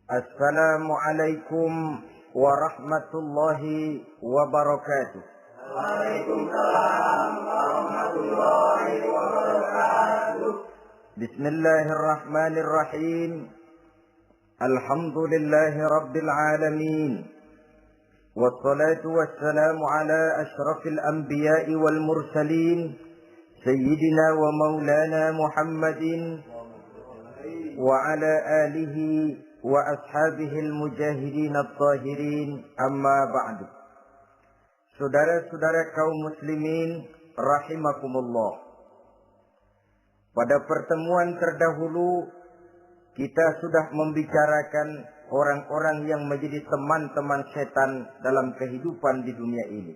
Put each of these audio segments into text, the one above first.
Assalamualaikum warahmatullahi wabarakatuh. Waalaikumsalam warahmatullahi wabarakatuh. Bismillahirrahmanirrahim. Alhamdulillahi rabbil alamin. Wassalatu wassalamu ala ashrafil anbiya'i wal mursalin. Sayyidina wa maulana Muhammadin wa ala alihi wa ashabihil mujahidin at-tahirin, amma ba'du. Saudara-saudara kaum muslimin rahimakumullah. Pada pertemuan terdahulu kita sudah membicarakan orang-orang yang menjadi teman-teman setan dalam kehidupan di dunia ini.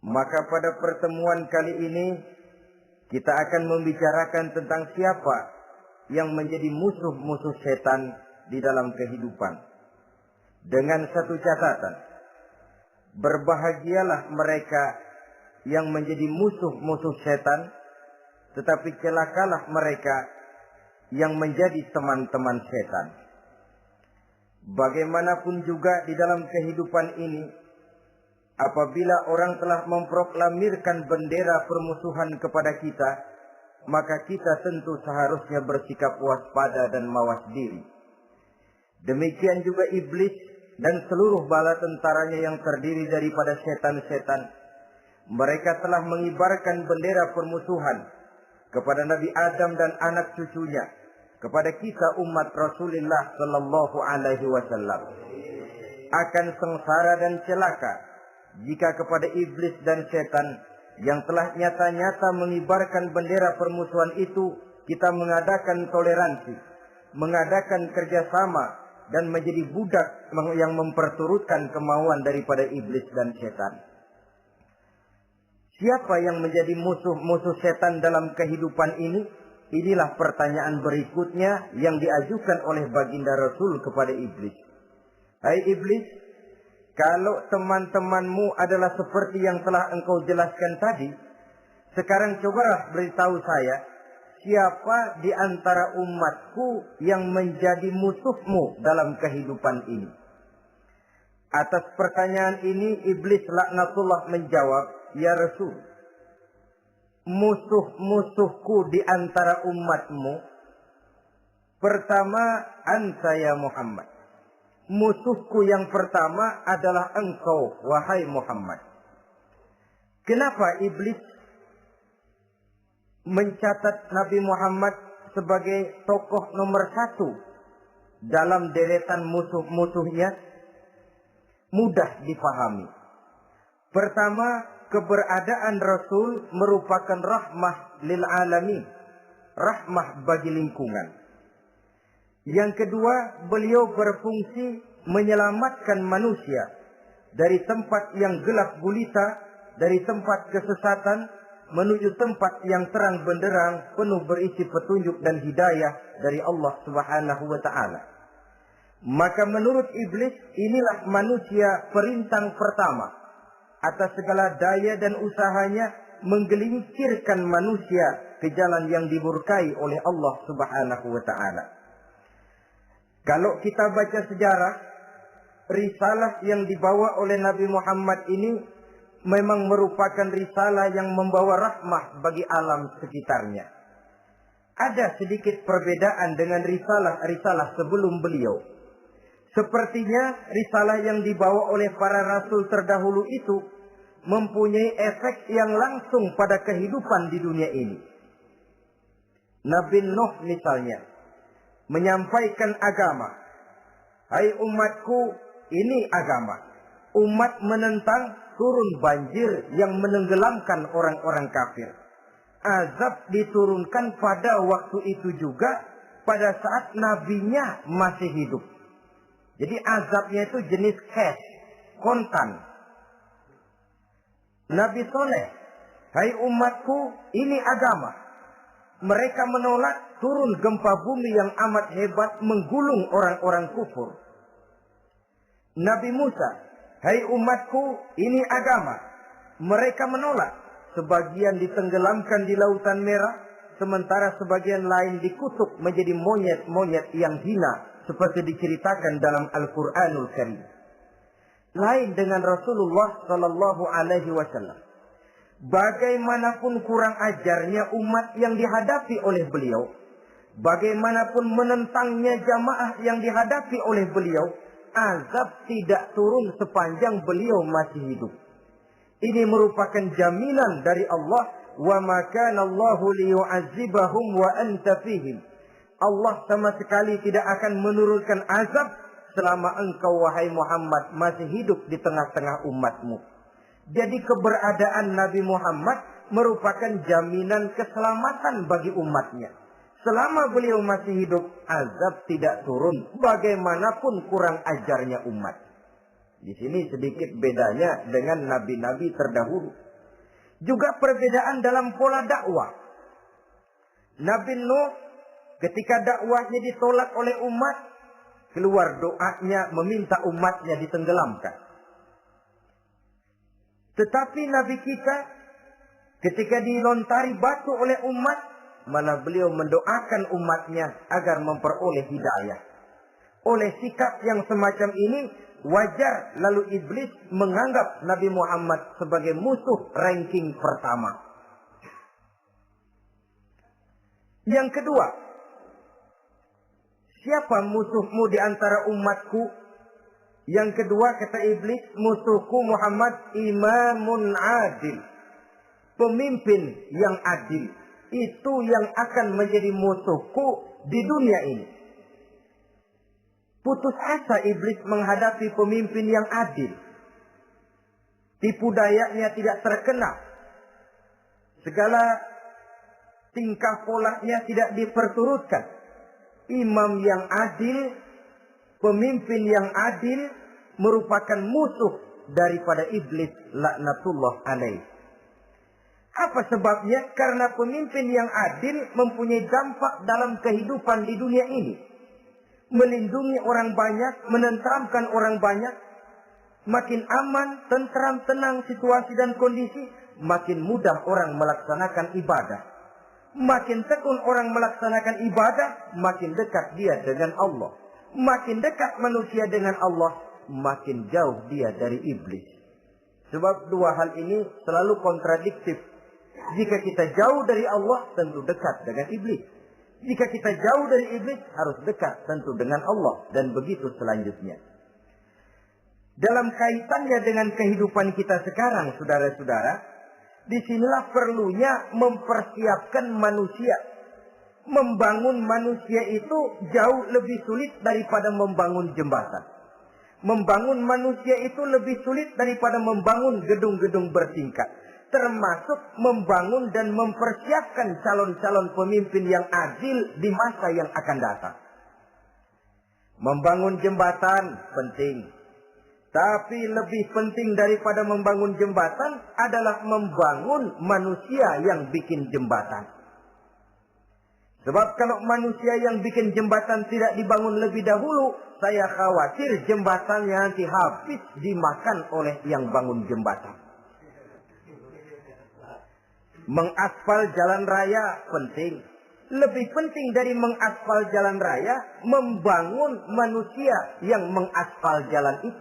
Maka pada pertemuan kali ini kita akan membicarakan tentang siapa yang menjadi musuh-musuh setan di dalam kehidupan. Dengan satu catatan, berbahagialah mereka yang menjadi musuh-musuh setan, tetapi celakalah mereka yang menjadi teman-teman setan. Bagaimanapun juga di dalam kehidupan ini, apabila orang telah memproklamirkan bendera permusuhan kepada kita, maka kita tentu seharusnya bersikap waspada dan mawas diri. Demikian juga iblis dan seluruh bala tentaranya yang terdiri daripada setan-setan. Mereka telah mengibarkan bendera permusuhan kepada Nabi Adam dan anak cucunya, kepada kita umat Rasulullah sallallahu alaihi wasallam. Akan sengsara dan celaka jika kepada iblis dan setan yang telah nyata-nyata mengibarkan bendera permusuhan itu kita mengadakan toleransi, mengadakan kerjasama, dan menjadi budak yang memperturutkan kemauan daripada iblis dan setan. Siapa yang menjadi musuh-musuh setan dalam kehidupan ini? Inilah pertanyaan berikutnya yang diajukan oleh baginda Rasul kepada iblis. Hai iblis, kalau teman-temanmu adalah seperti yang telah engkau jelaskan tadi, sekarang cobalah beritahu saya, siapa di antara umatku yang menjadi musuhmu dalam kehidupan ini? Atas pertanyaan ini, iblis laknatullah menjawab, ya Rasul, musuh-musuhku di antara umatmu, pertama, anta ya Muhammad. Musuhku yang pertama adalah engkau, wahai Muhammad. Kenapa iblis mencatat Nabi Muhammad sebagai tokoh nomor 1 dalam deretan musuh-musuhnya? Mudah dipahami. Pertama, keberadaan Rasul merupakan rahmah lil alamin, rahmah bagi lingkungan. Yang kedua, beliau berfungsi menyelamatkan manusia dari tempat yang gelap gulita, dari tempat kesesatan menuju tempat yang terang benderang, penuh berisi petunjuk dan hidayah dari Allah Subhanahu wa taala. Maka menurut iblis, inilah manusia perintang pertama atas segala daya dan usahanya menggelincirkan manusia ke jalan yang dimurkai oleh Allah Subhanahu wa taala. Kalau kita baca sejarah, risalah yang dibawa oleh Nabi Muhammad ini memang merupakan risalah yang membawa rahmah bagi alam sekitarnya. Ada sedikit perbedaan dengan risalah-risalah sebelum beliau. Sepertinya risalah yang dibawa oleh para rasul terdahulu itu mempunyai efek yang langsung pada kehidupan di dunia ini. Nabi Nuh misalnya menyampaikan agama. Hai umatku, ini agama. Umat menentang, turun banjir yang menenggelamkan orang-orang kafir. azab diturunkan pada waktu itu juga pada saat nabinya masih hidup. Jadi azabnya itu jenis cash, kontan. Nabi Soleh, hai umatku, ini agama. Mereka menolak, turun gempa bumi yang amat hebat menggulung orang-orang kufur. Nabi Musa, hai umatku, ini agama. Mereka menolak, sebagian ditenggelamkan di lautan merah, sementara sebagian lain dikutuk menjadi monyet-monyet yang hina, seperti diceritakan dalam Al-Quranul Karim. Lain dengan Rasulullah Sallallahu Alaihi Wasallam. Bagaimanapun kurang ajarnya umat yang dihadapi oleh beliau, bagaimanapun menentangnya jamaah yang dihadapi oleh beliau, azab tidak turun sepanjang beliau masih hidup. Ini merupakan jaminan dari Allah, wa ma kana Allahu liyu'adzibahum wa anta fihim. Allah sama sekali tidak akan menurunkan azab selama engkau wahai Muhammad masih hidup di tengah-tengah umatmu. Jadi keberadaan Nabi Muhammad merupakan jaminan keselamatan bagi umatnya. Selama beliau masih hidup, azab tidak turun bagaimanapun kurang ajarnya umat. Di sini sedikit bedanya dengan nabi-nabi terdahulu. Juga perbedaan dalam pola dakwah. Nabi Nuh ketika dakwahnya ditolak oleh umat, keluar doanya meminta umatnya ditenggelamkan. Tetapi Nabi kita ketika dilontari batu oleh umat, malah beliau mendoakan umatnya agar memperoleh hidayah. Oleh sikap yang semacam ini, wajar lalu iblis menganggap Nabi Muhammad sebagai musuh ranking pertama. Yang kedua, siapa musuhmu di antara umatku? Yang kedua kata iblis, musuhku Muhammad imamun adil. Pemimpin yang adil. Itu yang akan menjadi musuhku di dunia ini. Putus asa iblis menghadapi pemimpin yang adil. Tipu dayanya tidak terkena. Segala tingkah polanya tidak diperturutkan. Imam yang adil, pemimpin yang adil merupakan musuh daripada iblis laknatullah alaih. Apa sebabnya? Karena pemimpin yang adil mempunyai dampak dalam kehidupan di dunia ini. Melindungi orang banyak, menenteramkan orang banyak. Makin aman, tentram, tenang situasi dan kondisi, makin mudah orang melaksanakan ibadah. Makin tekun orang melaksanakan ibadah, makin dekat dia dengan Allah. Makin dekat manusia dengan Allah, makin jauh dia dari iblis. Sebab dua hal ini selalu kontradiktif. Jika kita jauh dari Allah, tentu dekat dengan iblis. Jika kita jauh dari iblis, harus dekat tentu dengan Allah. Dan begitu selanjutnya. Dalam kaitannya dengan kehidupan kita sekarang, saudara-saudara, disinilah perlunya mempersiapkan manusia. Membangun manusia itu jauh lebih sulit daripada membangun jembatan. Membangun manusia itu lebih sulit daripada membangun gedung-gedung bertingkat. Termasuk membangun dan mempersiapkan calon-calon pemimpin yang adil di masa yang akan datang. Membangun jembatan penting. Tapi lebih penting daripada membangun jembatan adalah membangun manusia yang bikin jembatan. Sebab kalau manusia yang bikin jembatan tidak dibangun lebih dahulu, saya khawatir jembatannya nanti habis dimakan oleh yang bangun jembatan. Mengaspal jalan raya penting. Lebih penting dari mengaspal jalan raya, membangun manusia yang mengaspal jalan itu.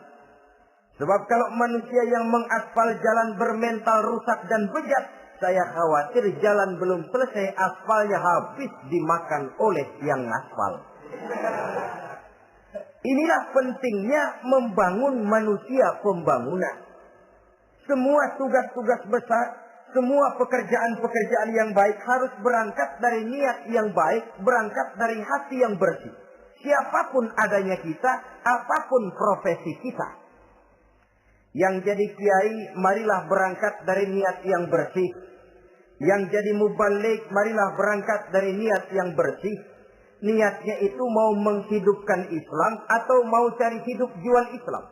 Sebab kalau manusia yang mengaspal jalan bermental rusak dan bejat, saya khawatir jalan belum selesai, aspalnya habis dimakan oleh yang ngaspal. Inilah pentingnya membangun manusia pembangunan. Semua tugas-tugas besar, semua pekerjaan-pekerjaan yang baik harus berangkat dari niat yang baik, berangkat dari hati yang bersih. Siapapun adanya kita, apapun profesi kita. Yang jadi kiai, marilah berangkat dari niat yang bersih. Yang jadi mubalik, marilah berangkat dari niat yang bersih. Niatnya itu mau menghidupkan Islam atau mau cari hidup jual Islam.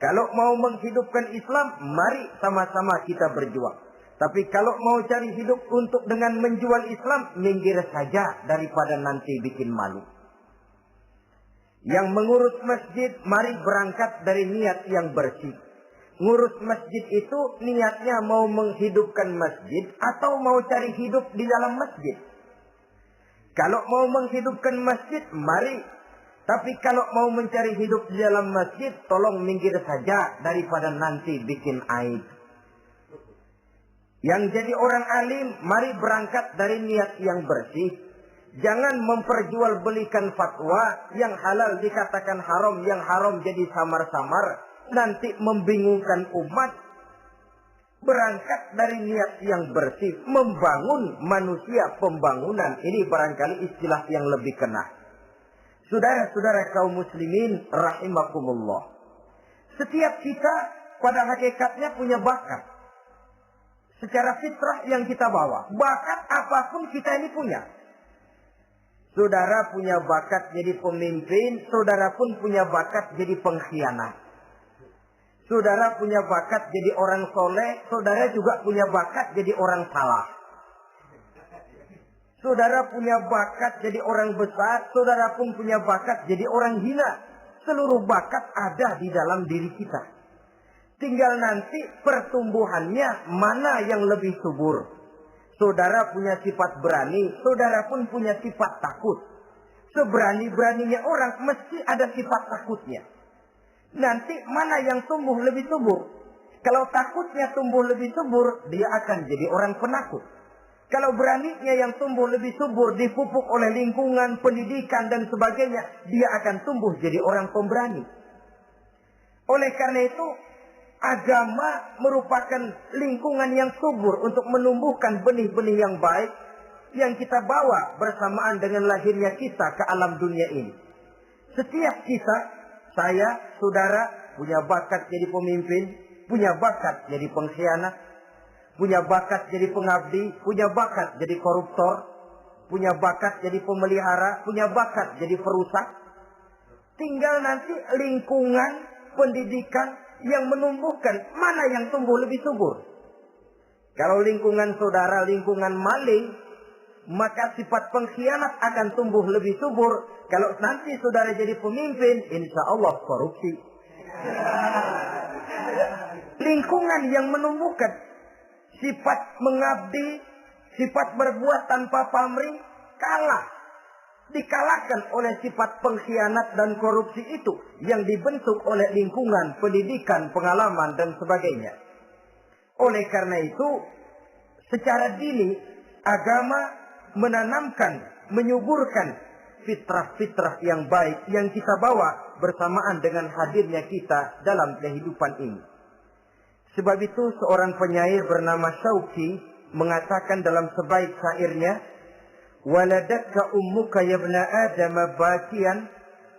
Kalau mau menghidupkan Islam, mari sama-sama kita berjuang. Tapi kalau mau cari hidup untuk dengan menjual Islam, minggir saja daripada nanti bikin malu. Yang mengurus masjid, mari berangkat dari niat yang bersih. Ngurus masjid itu niatnya mau menghidupkan masjid atau mau cari hidup di dalam masjid. Kalau mau menghidupkan masjid, mari. Tapi kalau mau mencari hidup di dalam masjid, tolong minggir saja daripada nanti bikin aib. Yang jadi orang alim, mari berangkat dari niat yang bersih. Jangan memperjualbelikan fatwa, yang halal dikatakan haram, yang haram jadi samar-samar. Nanti membingungkan umat. Berangkat dari niat yang bersih, membangun manusia, pembangunan. Ini barangkali istilah yang lebih kena. Saudara-saudara kaum muslimin rahimakumullah. Setiap kita pada hakikatnya punya bakat. Secara fitrah yang kita bawa. Bakat apapun kita ini punya. Saudara punya bakat jadi pemimpin, saudara pun punya bakat jadi pengkhianat. Saudara punya bakat jadi orang soleh, saudara juga punya bakat jadi orang salah. Saudara punya bakat jadi orang besar, saudara pun punya bakat jadi orang hina. Seluruh bakat ada di dalam diri kita. Tinggal nanti pertumbuhannya mana yang lebih subur. Saudara punya sifat berani, saudara pun punya sifat takut. Seberani-beraninya orang mesti ada sifat takutnya. Nanti mana yang tumbuh lebih subur? Kalau takutnya tumbuh lebih subur, dia akan jadi orang penakut. Kalau beraninya yang tumbuh lebih subur, dipupuk oleh lingkungan, pendidikan dan sebagainya, dia akan tumbuh jadi orang pemberani. Oleh karena itu, agama merupakan lingkungan yang subur untuk menumbuhkan benih-benih yang baik yang kita bawa bersamaan dengan lahirnya kita ke alam dunia ini. Setiap kita, saya, saudara, punya bakat jadi pemimpin, punya bakat jadi pengkhianat, punya bakat jadi pengabdi, punya bakat jadi koruptor, punya bakat jadi pemelihara, punya bakat jadi perusak. Tinggal nanti lingkungan pendidikan yang menumbuhkan mana yang tumbuh lebih subur. Kalau lingkungan saudara, lingkungan maling, maka sifat pengkhianat akan tumbuh lebih subur. Kalau nanti saudara jadi pemimpin, insya Allah korupsi. Lingkungan yang menumbuhkan sifat mengabdi, sifat berbuat tanpa pamrih, kalah. Dikalahkan oleh sifat pengkhianat dan korupsi itu yang dibentuk oleh lingkungan, pendidikan, pengalaman, dan sebagainya. Oleh karena itu, secara dini, agama menanamkan, menyuburkan fitrah-fitrah yang baik yang kita bawa bersamaan dengan hadirnya kita dalam kehidupan ini. Sebab itu seorang penyair bernama Syauqi mengatakan dalam sebaik syairnya, "Waladatka ummuka ya ibna Adam bakian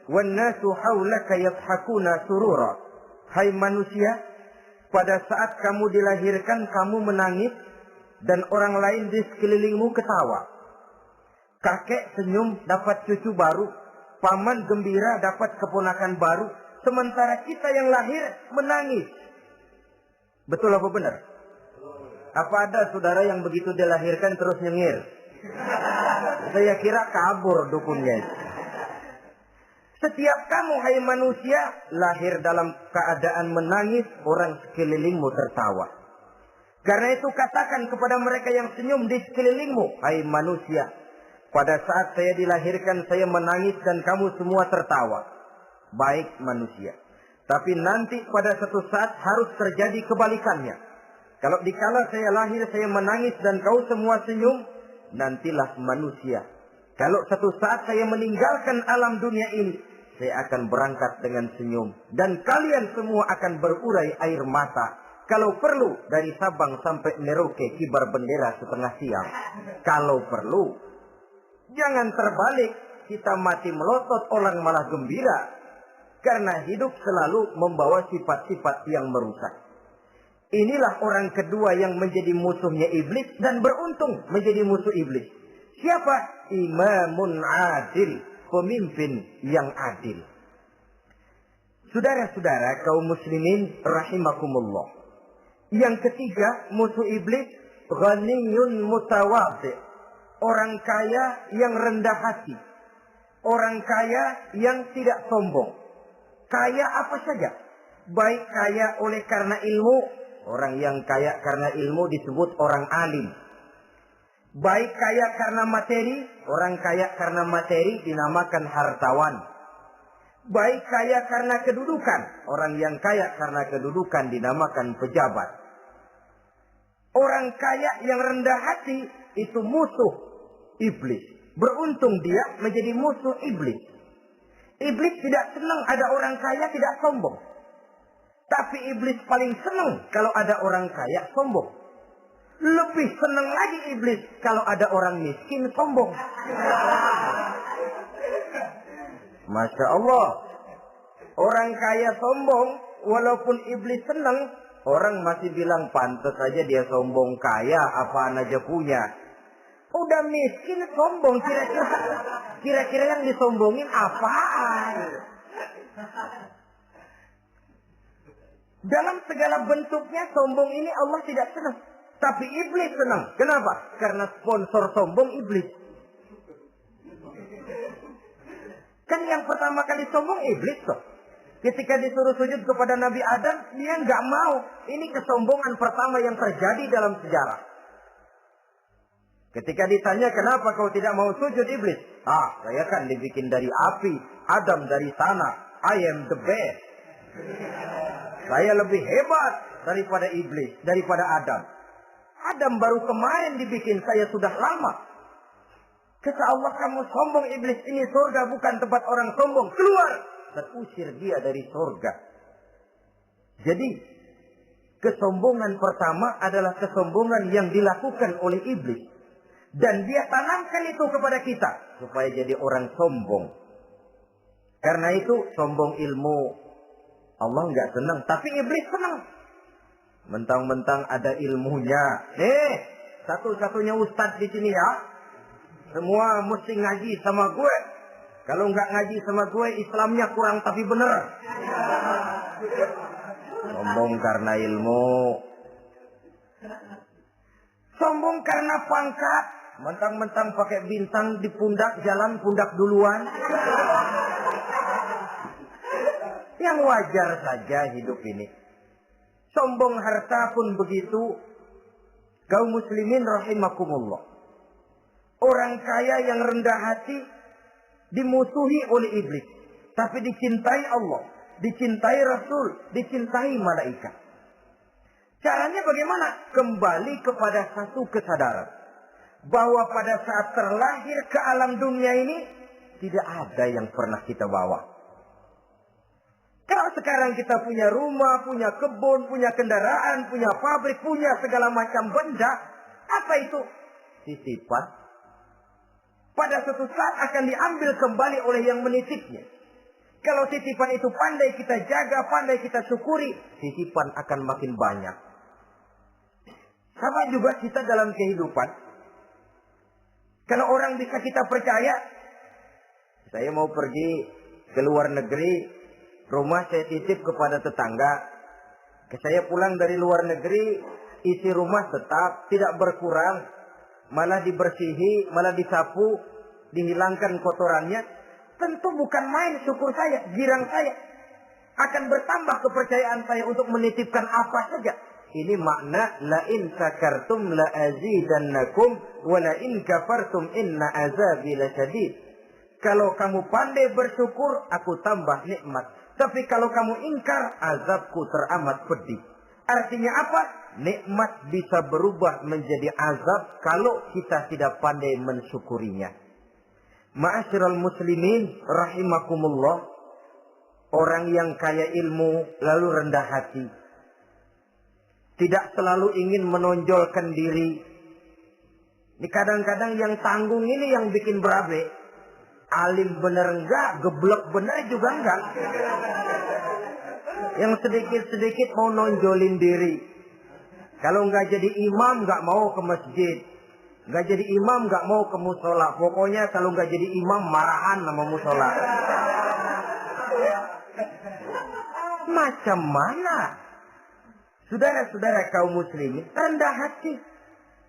wan nasu haulaka yadhakuna surura." Hai manusia, pada saat kamu dilahirkan kamu menangis dan orang lain di sekelilingmu ketawa. Kakek senyum dapat cucu baru, paman gembira dapat keponakan baru, sementara kita yang lahir menangis. Betul apa benar? Apa ada saudara yang begitu dilahirkan terus nyengir? Saya kira kabur dukunnya. Setiap kamu hai manusia lahir dalam keadaan menangis, orang sekelilingmu tertawa. Karena itu katakan kepada mereka yang senyum di sekelilingmu, hai manusia, pada saat saya dilahirkan saya menangis dan kamu semua tertawa. Baik manusia. Tapi nanti pada satu saat harus terjadi kebalikannya. Kalau dikala saya lahir saya menangis dan kau semua senyum, nantilah manusia. Kalau satu saat saya meninggalkan alam dunia ini, saya akan berangkat dengan senyum. Dan kalian semua akan berurai air mata. Kalau perlu dari Sabang sampai Merauke kibar bendera setengah siang. Kalau perlu. Jangan terbalik. Kita mati melotot orang malah gembira. Karena hidup selalu membawa sifat-sifat yang merusak. Inilah orang kedua yang menjadi musuhnya iblis dan beruntung menjadi musuh iblis. Siapa? Imamun adil, pemimpin yang adil. Saudara-saudara kaum muslimin rahimakumullah. Yang ketiga, musuh iblis, ghaniyun mutawadhi. Orang kaya yang rendah hati. Orang kaya yang tidak sombong. Kaya apa saja. Baik kaya oleh karena ilmu. Orang yang kaya karena ilmu disebut orang alim. Baik kaya karena materi. Orang kaya karena materi dinamakan hartawan. Baik kaya karena kedudukan. Orang yang kaya karena kedudukan dinamakan pejabat. Orang kaya yang rendah hati itu musuh iblis. Beruntung dia menjadi musuh iblis. Iblis tidak senang ada orang kaya tidak sombong. Tapi iblis paling senang kalau ada orang kaya sombong. Lebih senang lagi iblis kalau ada orang miskin sombong. Masya Allah. Orang kaya sombong, walaupun iblis senang, orang masih bilang pantas saja dia sombong, kaya apaan aja punya. Udah miskin sombong, kira-kira yang disombongin apaan? Dalam segala bentuknya sombong ini Allah tidak senang. Tapi iblis senang. Kenapa? Karena sponsor sombong iblis. Kan yang pertama kali sombong iblis toh. Ketika disuruh sujud kepada Nabi Adam, dia nggak mau. Ini kesombongan pertama yang terjadi dalam sejarah. Ketika ditanya kenapa kau tidak mau sujud iblis? Saya kan dibikin dari api. Adam dari sana. I am the best. Saya lebih hebat daripada iblis, daripada Adam. Adam baru kemarin dibikin, saya sudah lama. Kata Allah, kamu sombong iblis, ini surga bukan tempat orang sombong. Keluar! Dan usir dia dari surga. Jadi, kesombongan pertama adalah kesombongan yang dilakukan oleh iblis. Dan dia tanamkan itu kepada kita. Supaya jadi orang sombong. Karena itu, sombong ilmu Allah nggak senang, tapi iblis senang. Mentang-mentang ada ilmunya. Satu-satunya ustadz di sini ya. Semua mesti ngaji sama gue. Kalau nggak ngaji sama gue, Islamnya kurang tapi bener. Sombong karena ilmu. Sombong karena pangkat. Mentang-mentang pakai bintang di pundak, jalan pundak duluan. Yang wajar saja hidup ini. Sombong harta pun begitu. Kaum muslimin rahimakumullah. Orang kaya yang rendah hati dimusuhi oleh iblis. Tapi dicintai Allah. Dicintai Rasul. Dicintai malaikat. Caranya bagaimana? Kembali kepada satu kesadaran. Bahwa pada saat terlahir ke alam dunia ini. Tidak ada yang pernah kita bawa. Kalau sekarang kita punya rumah, punya kebun, punya kendaraan, punya pabrik, punya segala macam benda. Apa itu? Titipan. Pada suatu saat akan diambil kembali oleh yang menitipnya. Kalau titipan itu pandai kita jaga, pandai kita syukuri, titipan akan makin banyak. Sama juga kita dalam kehidupan. Kalau orang bisa kita percaya, saya mau pergi ke luar negeri, rumah saya titip kepada tetangga. Saya pulang dari luar negeri, isi rumah tetap tidak berkurang, malah dibersihi, malah disapu, dihilangkan kotorannya. Tentu bukan main syukur saya, girang saya. Akan bertambah kepercayaan saya untuk menitipkan apa saja. Ini makna la in sakartum la azidannakum wa la in kafartum inna azabi lasyadid. Kalau kamu pandai bersyukur, aku tambah nikmat. Tapi kalau kamu ingkar, azabku teramat pedih. Artinya apa? Nikmat bisa berubah menjadi azab kalau kita tidak pandai mensyukurinya. Ma'asyiral muslimin rahimakumullah. Orang yang kaya ilmu lalu rendah hati. Tidak selalu ingin menonjolkan diri. Ini kadang-kadang yang tanggung ini yang bikin berabe. Alim bener enggak, geblek bener juga enggak. Yang sedikit-sedikit mau nonjolin diri. Kalau nggak jadi imam nggak mau ke masjid. Nggak jadi imam nggak mau ke musola. Pokoknya kalau nggak jadi imam marahan sama musola. Macam mana? Saudara-saudara kaum muslimin rendah hati.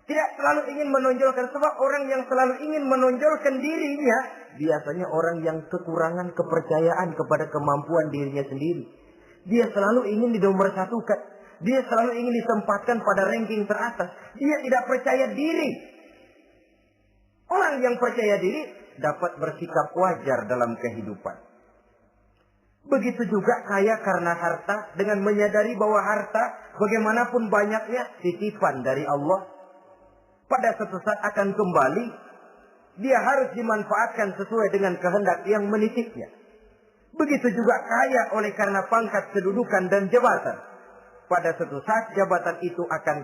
Tidak selalu ingin menonjolkan. Sebab orang yang selalu ingin menonjolkan dirinya biasanya orang yang kekurangan kepercayaan kepada kemampuan dirinya sendiri. Dia selalu ingin dinomorsatukan. Dia selalu ingin ditempatkan pada ranking teratas. Dia tidak percaya diri. Orang yang percaya diri dapat bersikap wajar dalam kehidupan. Begitu juga kaya karena harta, dengan menyadari bahwa harta bagaimanapun banyaknya titipan dari Allah. Pada suatu saat akan kembali, dia harus dimanfaatkan sesuai dengan kehendak yang menitipnya. Begitu juga kaya oleh karena pangkat, kedudukan dan jabatan. Pada suatu saat jabatan itu akan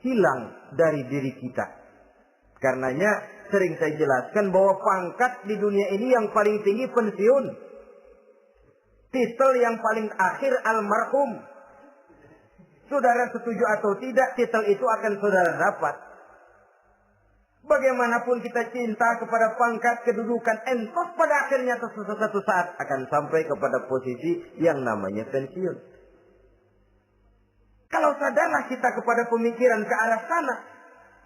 hilang dari diri kita. Karenanya sering saya jelaskan bahwa pangkat di dunia ini yang paling tinggi pensiun. Titel yang paling akhir almarhum. Saudara setuju atau tidak, titel itu akan saudara dapat. Bagaimanapun kita cinta kepada pangkat, kedudukan, entos pada akhirnya suatu saat akan sampai kepada posisi yang namanya pensiun. Kalau sadarlah kita kepada pemikiran ke arah sana,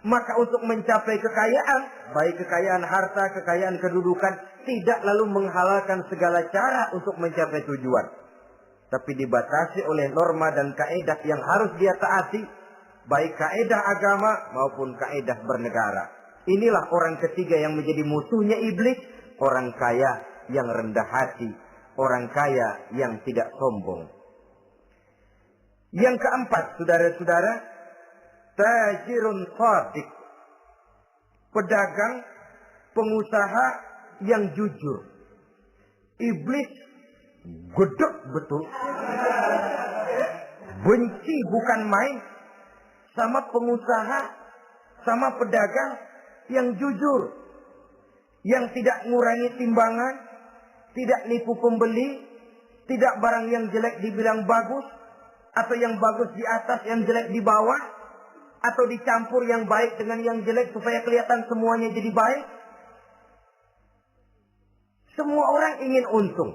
maka untuk mencapai kekayaan, baik kekayaan harta, kekayaan kedudukan, tidak lalu menghalalkan segala cara untuk mencapai tujuan. Tapi dibatasi oleh norma dan kaedah yang harus dia taati, baik kaedah agama maupun kaedah bernegara. Inilah orang ketiga yang menjadi musuhnya iblis, orang kaya yang rendah hati, orang kaya yang tidak sombong. Yang keempat, saudara-saudara, tajirun shadiq, pedagang, pengusaha yang jujur. Iblis gedek betul, benci bukan main sama pengusaha, sama pedagang yang jujur, yang tidak ngurangi timbangan, tidak nipu pembeli, tidak barang yang jelek dibilang bagus, atau yang bagus di atas, yang jelek di bawah, atau dicampur yang baik dengan yang jelek supaya kelihatan semuanya jadi baik. Semua orang ingin untung.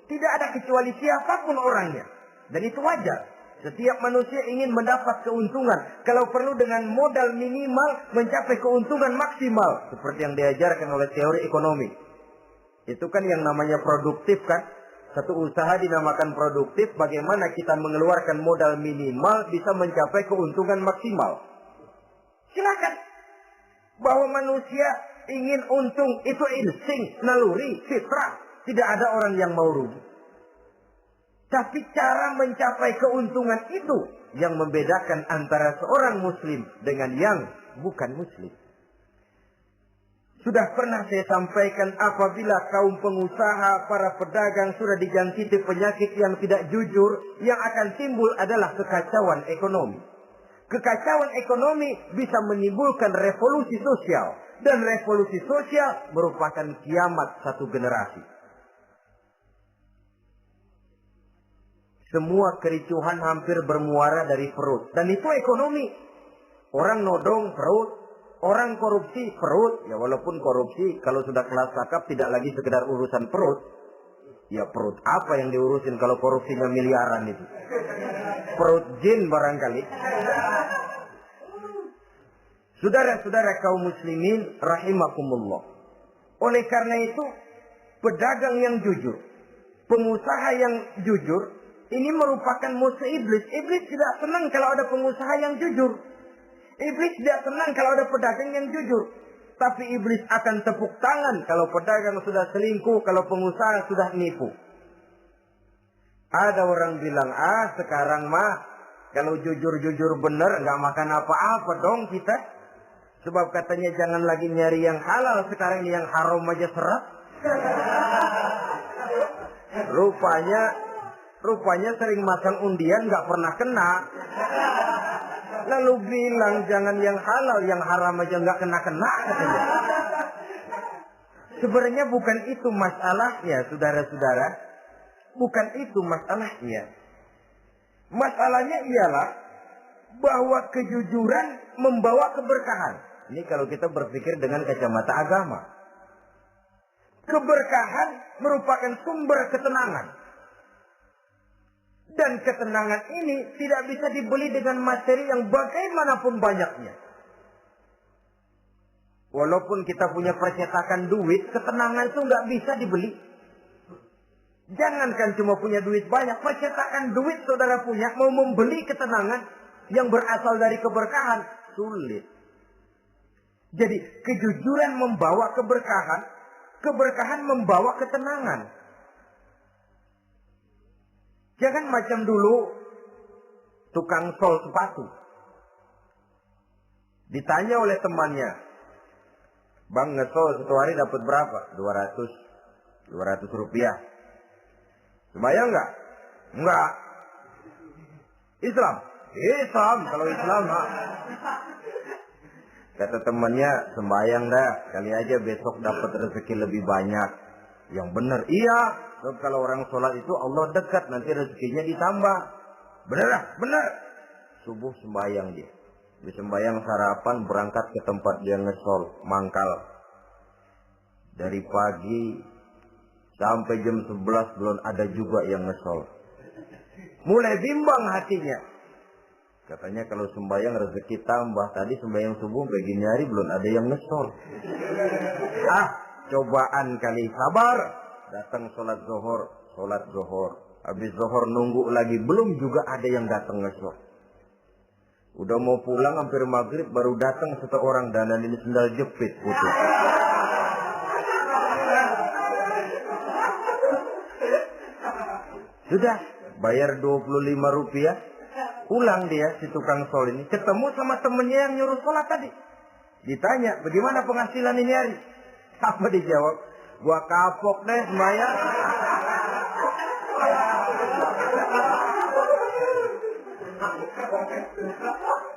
Tidak ada kecuali siapapun orangnya. Dan itu wajar. Setiap manusia ingin mendapat keuntungan. Kalau perlu dengan modal minimal mencapai keuntungan maksimal. Seperti yang diajarkan oleh teori ekonomi. Itu kan yang namanya produktif kan. Satu usaha dinamakan produktif. Bagaimana kita mengeluarkan modal minimal bisa mencapai keuntungan maksimal. Silakan. Bahwa manusia ingin untung itu insting, naluri, fitrah. Tidak ada orang yang mau rugi. Tapi cara mencapai keuntungan itu yang membedakan antara seorang muslim dengan yang bukan muslim. Sudah pernah saya sampaikan, apabila kaum pengusaha, para pedagang sudah dijangkiti penyakit yang tidak jujur, yang akan timbul adalah kekacauan ekonomi. Kekacauan ekonomi bisa menimbulkan revolusi sosial. Dan revolusi sosial merupakan kiamat satu generasi. Semua kericuhan hampir bermuara dari perut. Dan itu ekonomi. Orang nodong perut. Orang korupsi perut. Ya walaupun korupsi kalau sudah kelas kakap tidak lagi sekedar urusan perut. Ya perut apa yang diurusin kalau korupsinya miliaran itu. Perut jin barangkali. Saudara-saudara kaum muslimin rahimakumullah. Oleh karena itu, pedagang yang jujur, pengusaha yang jujur, ini merupakan musuh iblis. Iblis tidak senang kalau ada pengusaha yang jujur. Iblis tidak senang kalau ada pedagang yang jujur. Tapi iblis akan tepuk tangan kalau pedagang sudah selingkuh, kalau pengusaha sudah nipu. Ada orang bilang, sekarang mah kalau jujur-jujur benar nggak makan apa-apa dong kita. Sebab katanya jangan lagi nyari yang halal, sekarang yang haram aja seret. Rupanya sering masang undian nggak pernah kena. Lalu bilang jangan yang halal, yang haram aja nggak kena-kena katanya. Sebenarnya bukan itu masalahnya, saudara-saudara. Bukan itu masalahnya. Masalahnya ialah bahwa kejujuran membawa keberkahan. Ini kalau kita berpikir dengan kacamata agama. Keberkahan merupakan sumber ketenangan. Dan ketenangan ini tidak bisa dibeli dengan materi yang bagaimanapun banyaknya. Walaupun kita punya percetakan duit, ketenangan itu nggak bisa dibeli. Jangankan cuma punya duit banyak, percetakan duit saudara punya, mau membeli ketenangan yang berasal dari keberkahan, sulit. Jadi kejujuran membawa keberkahan, keberkahan membawa ketenangan. Jangan macam dulu tukang sol sepatu. Ditanya oleh temannya, "Bang, ngesol satu hari dapat berapa?" 200 rupiah. Sembayang enggak? Enggak. Islam? Islam, kalau Islam mah. Kata temannya, "Sembayang dah, kali aja besok dapat rezeki lebih banyak." Yang benar, iya. Sebab kalau orang sholat itu Allah dekat, nanti rezekinya ditambah. Benar lah, benar. Subuh sembayang dia. Dia sembayang sarapan, berangkat ke tempat dia ngesol, mangkal. Dari pagi sampai jam 11 belum ada juga yang ngesol. Mulai bimbang hatinya. Katanya kalau sembahyang rezeki tambah. Tadi sembahyang subuh begini hari belum ada yang ngesol. Cobaan kali, sabar. Datang sholat zuhur. Habis zuhur nunggu lagi, belum juga ada yang datang ngesol. Udah mau pulang hampir maghrib, baru datang satu orang, dan ini sendal jepit putus. Sudah bayar 25 rupiah, pulang dia si tukang sol ini, ketemu sama temennya yang nyuruh sholat tadi. Ditanya, "Bagaimana penghasilan ini hari?" Apa dijawab? "Gua kapok deh sembahyang."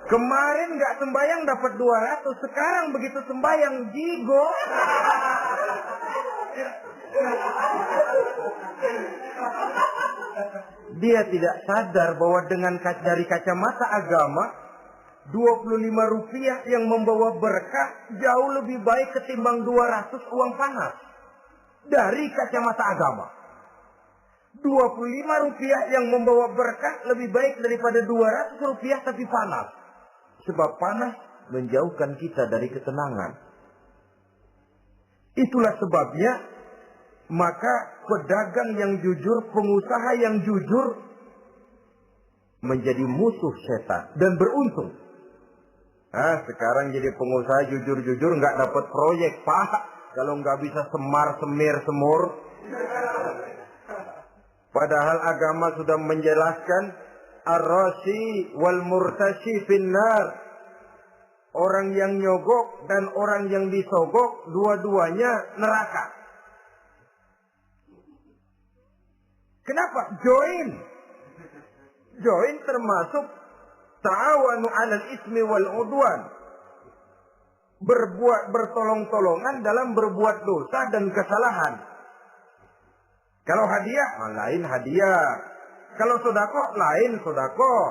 Kemarin nggak sembahyang dapat 200, sekarang begitu sembahyang jigo. Dia tidak sadar bahwa dengan dari kacamata agama, 25 rupiah yang membawa berkah jauh lebih baik ketimbang 200 uang panas. Dari kacamata agama, 25 rupiah yang membawa berkah lebih baik daripada 200 rupiah tapi panas. Sebab panas menjauhkan kita dari ketenangan. Itulah sebabnya, maka pedagang yang jujur, pengusaha yang jujur menjadi musuh setan dan beruntung. Sekarang jadi pengusaha jujur-jujur nggak dapat proyek, Pak. Kalau nggak bisa semir semur. Padahal agama sudah menjelaskan ar-rashi wal murtashi finnar. Orang yang nyogok dan orang yang disogok, dua-duanya neraka. Kenapa? Join termasuk ta'awanu 'alal ismi wal 'udwan. Bertolong-tolongan dalam berbuat dosa dan kesalahan. Kalau hadiah, lain hadiah. Kalau sedekah, lain sedekah.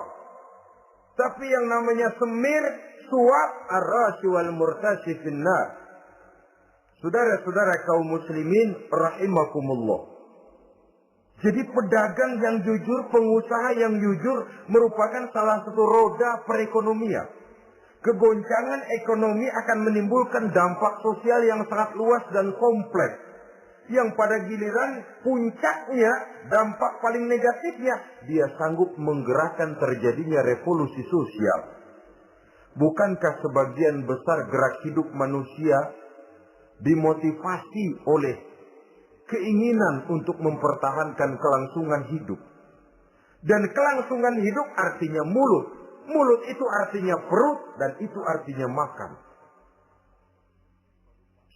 Tapi yang namanya semir, suap, ar-rashi wal murtashi finnar. Saudara-saudara kaum muslimin rahimakumullah. Jadi pedagang yang jujur, pengusaha yang jujur merupakan salah satu roda perekonomian. Kegoncangan ekonomi akan menimbulkan dampak sosial yang sangat luas dan kompleks. Yang pada giliran puncaknya, dampak paling negatifnya, dia sanggup menggerakkan terjadinya revolusi sosial. Bukankah sebagian besar gerak hidup manusia dimotivasi oleh keinginan untuk mempertahankan kelangsungan hidup? Dan kelangsungan hidup artinya mulut. Mulut itu artinya perut, dan itu artinya makan.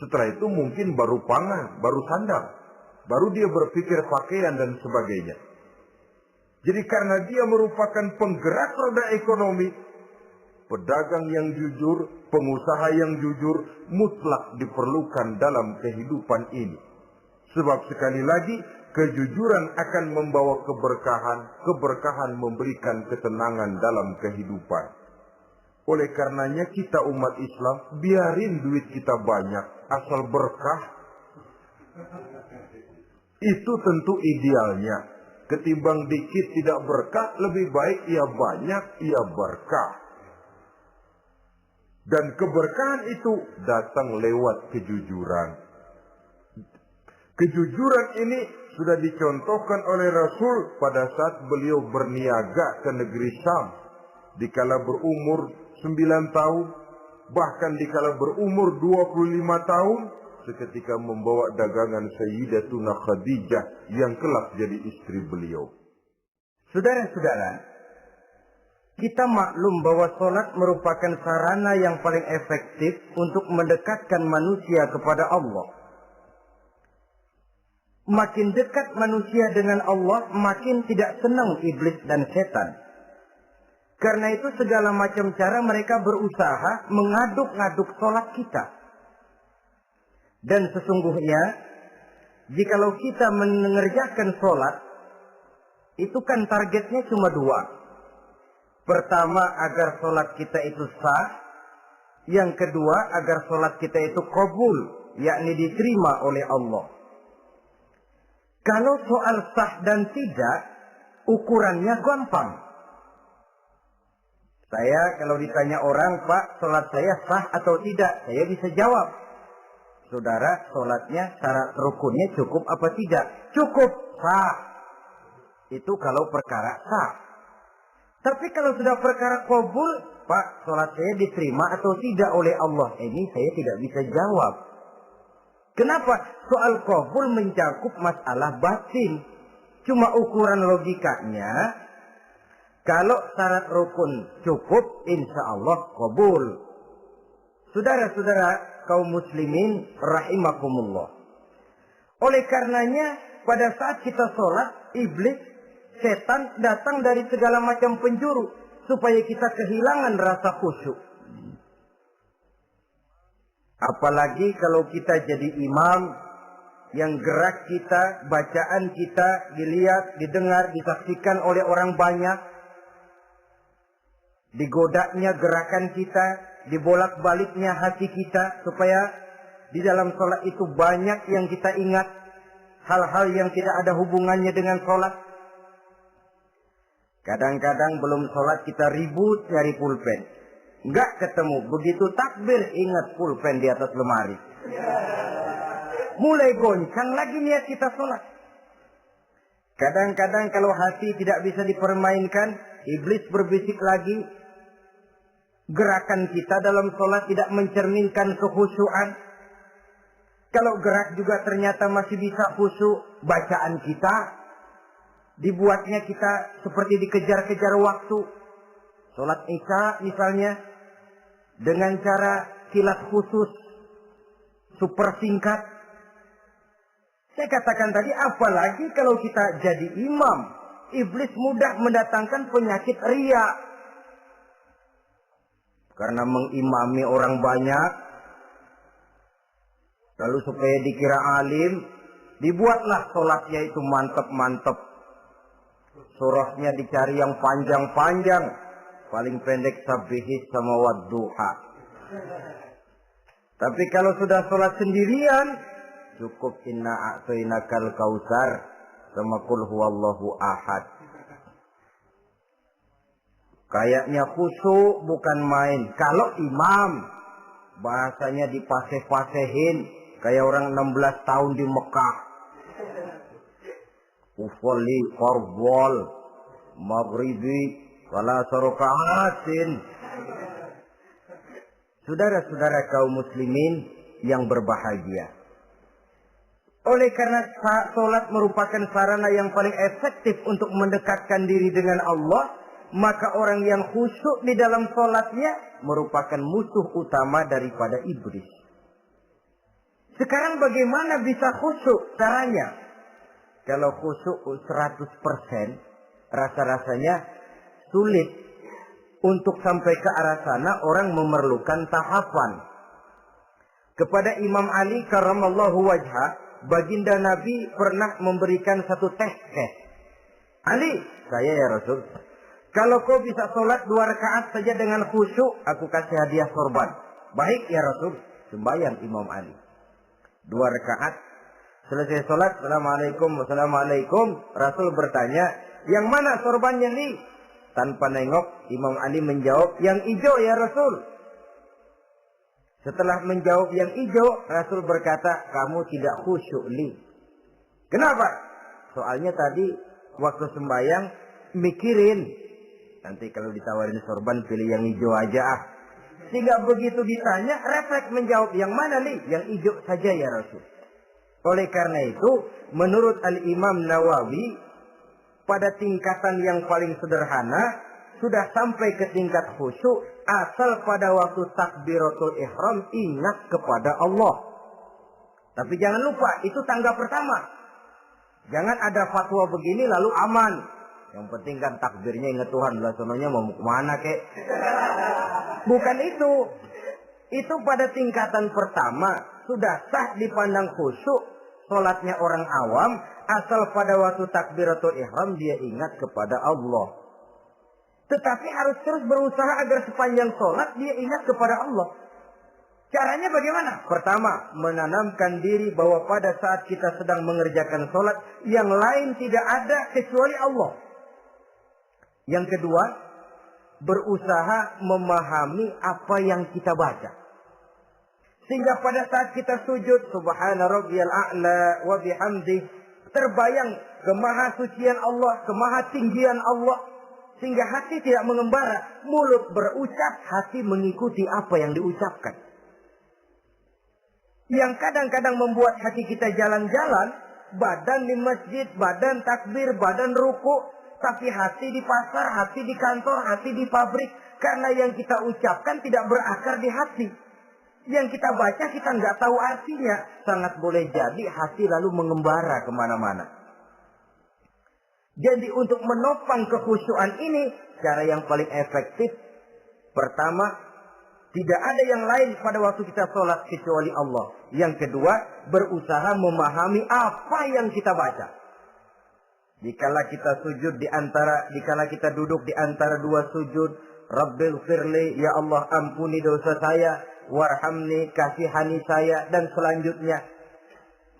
Setelah itu mungkin baru pangan, baru sandang, baru dia berpikir pakaian dan sebagainya. Jadi karena dia merupakan penggerak roda ekonomi, pedagang yang jujur, pengusaha yang jujur mutlak diperlukan dalam kehidupan ini. Sebab sekali lagi, kejujuran akan membawa keberkahan, keberkahan memberikan ketenangan dalam kehidupan. Oleh karenanya kita umat Islam, biarin duit kita banyak, asal berkah. Itu tentu idealnya. Ketimbang dikit tidak berkah, lebih baik ia banyak, ia berkah. Dan keberkahan itu datang lewat kejujuran. Kejujuran ini sudah dicontohkan oleh Rasul pada saat beliau berniaga ke negeri Syam. Dikala berumur 9 tahun, bahkan dikala berumur 25 tahun, seketika membawa dagangan Sayyidatuna Khadijah yang kelak jadi istri beliau. Saudara-saudara, kita maklum bahwa sholat merupakan sarana yang paling efektif untuk mendekatkan manusia kepada Allah. Makin dekat manusia dengan Allah, makin tidak senang iblis dan setan. Karena itu segala macam cara mereka berusaha mengaduk-ngaduk sholat kita. Dan sesungguhnya, jikalau kita mengerjakan sholat, itu kan targetnya cuma 2. Pertama, agar sholat kita itu sah. Yang kedua, agar sholat kita itu qabul, yakni diterima oleh Allah. Kalau soal sah dan tidak, ukurannya gampang. Saya kalau ditanya orang, Pak, sholat saya sah atau tidak? Saya bisa jawab. Saudara, sholatnya syarat rukunnya cukup apa tidak? Cukup, sah. Itu kalau perkara sah. Tapi kalau sudah perkara qabul, Pak, sholat saya diterima atau tidak oleh Allah? Ini saya tidak bisa jawab. Kenapa? Soal qabul mencakup masalah batin. Cuma ukuran logikanya, kalau syarat rukun cukup, insya Allah qabul. Saudara-saudara kaum muslimin rahimakumullah. Oleh karenanya, pada saat kita sholat, iblis, setan datang dari segala macam penjuru supaya kita kehilangan rasa khusyuk. Apalagi kalau kita jadi imam yang gerak kita, bacaan kita dilihat, didengar, disaksikan oleh orang banyak. Digodanya gerakan kita, dibolak-baliknya hati kita supaya di dalam sholat itu banyak yang kita ingat, hal-hal yang tidak ada hubungannya dengan sholat. Kadang-kadang belum sholat kita ribut nyari pulpen. Enggak ketemu. Begitu takbir ingat pulpen di atas lemari. Mulai goncang lagi niat kita sholat. Kadang-kadang kalau hati tidak bisa dipermainkan, iblis berbisik lagi. Gerakan kita dalam sholat tidak mencerminkan kekhusyuan. Kalau gerak juga ternyata masih bisa khusyuk, bacaan kita dibuatnya kita seperti dikejar-kejar waktu. Sholat Isya misalnya, dengan cara kilat khusus, super singkat. Saya katakan tadi, apalagi kalau kita jadi imam, iblis mudah mendatangkan penyakit riya. Karena mengimami orang banyak, lalu supaya dikira alim, dibuatlah sholatnya itu mantep-mantep. Surahnya dicari yang panjang-panjang, paling pendek sabihis sama wadduha. Tapi kalau sudah sholat sendirian, cukup inna a'tainakal kautsar sama qul huwallahu ahad. Kayaknya khusyuk bukan main. Kalau imam, bahasanya dipaseh-pasehin kayak orang 16 tahun di Mekah. Ufolli fardwal maghribi wala sarokaatin. Saudara-saudara kaum muslimin yang berbahagia. Oleh karena sholat merupakan sarana yang paling efektif untuk mendekatkan diri dengan Allah, maka orang yang khusyuk di dalam sholatnya merupakan musuh utama daripada iblis. Sekarang bagaimana bisa khusyuk caranya? Kalau khusyuk 100%, rasa-rasanya sulit. Untuk sampai ke arah sana orang memerlukan tahapan. Kepada Imam Ali karramallahu wajhah, baginda Nabi pernah memberikan satu tes. Ali, saya ya Rasul, kalau kau bisa sholat 2 rakaat saja dengan khusyuk, aku kasih hadiah sorban. Baik ya Rasul. Sembahyang Imam Ali 2 rakaat. Selesai sholat, Assalamualaikum. Rasul bertanya, yang mana sorbannya Li? Tanpa nengok, Imam Ali menjawab, yang hijau ya Rasul. Setelah menjawab yang hijau, Rasul berkata, kamu tidak khusyuk Li. Kenapa? Soalnya tadi waktu sembahyang mikirin, nanti kalau ditawarin sorban pilih yang hijau aja ah. Sehingga begitu ditanya, refleks menjawab, yang mana Li? Yang hijau saja ya Rasul. Oleh karena itu, menurut Al-Imam Nawawi, pada tingkatan yang paling sederhana, sudah sampai ke tingkat khusyuk, asal pada waktu takbiratul ihram ingat kepada Allah. Tapi jangan lupa, itu tangga pertama. Jangan ada fatwa begini lalu aman. Yang penting kan takbirnya ingat Tuhan, lah sononya mau kemana kek. Bukan itu. Itu pada tingkatan pertama sudah sah dipandang khusyuk, sholatnya orang awam, asal pada waktu takbiratul ihram dia ingat kepada Allah. Tetapi harus terus berusaha agar sepanjang sholat dia ingat kepada Allah. Caranya bagaimana? Pertama, menanamkan diri bahwa pada saat kita sedang mengerjakan sholat, yang lain tidak ada kecuali Allah. Yang kedua, berusaha memahami apa yang kita baca. Sehingga pada saat kita sujud, Subhana Rabbiyal A'la wa bihamdih, terbayang kemahasucian Allah, kemahatinggian Allah. Sehingga hati tidak mengembara, mulut berucap, hati mengikuti apa yang diucapkan. Yang kadang-kadang membuat hati kita jalan-jalan, badan di masjid, badan takbir, badan ruku, tapi hati di pasar, hati di kantor, hati di pabrik. Karena yang kita ucapkan tidak berakar di hati. Yang kita baca kita nggak tahu artinya. Sangat boleh jadi hati lalu mengembara kemana-mana. Jadi untuk menopang kekhusyuan ini, cara yang paling efektif, pertama, tidak ada yang lain pada waktu kita sholat kecuali Allah. Yang kedua, berusaha memahami apa yang kita baca. Dikala kita sujud dikala kita duduk di antara 2 sujud, Rabbighfirli, ya Allah ampuni dosa saya, warhamni, kasihani saya, dan selanjutnya.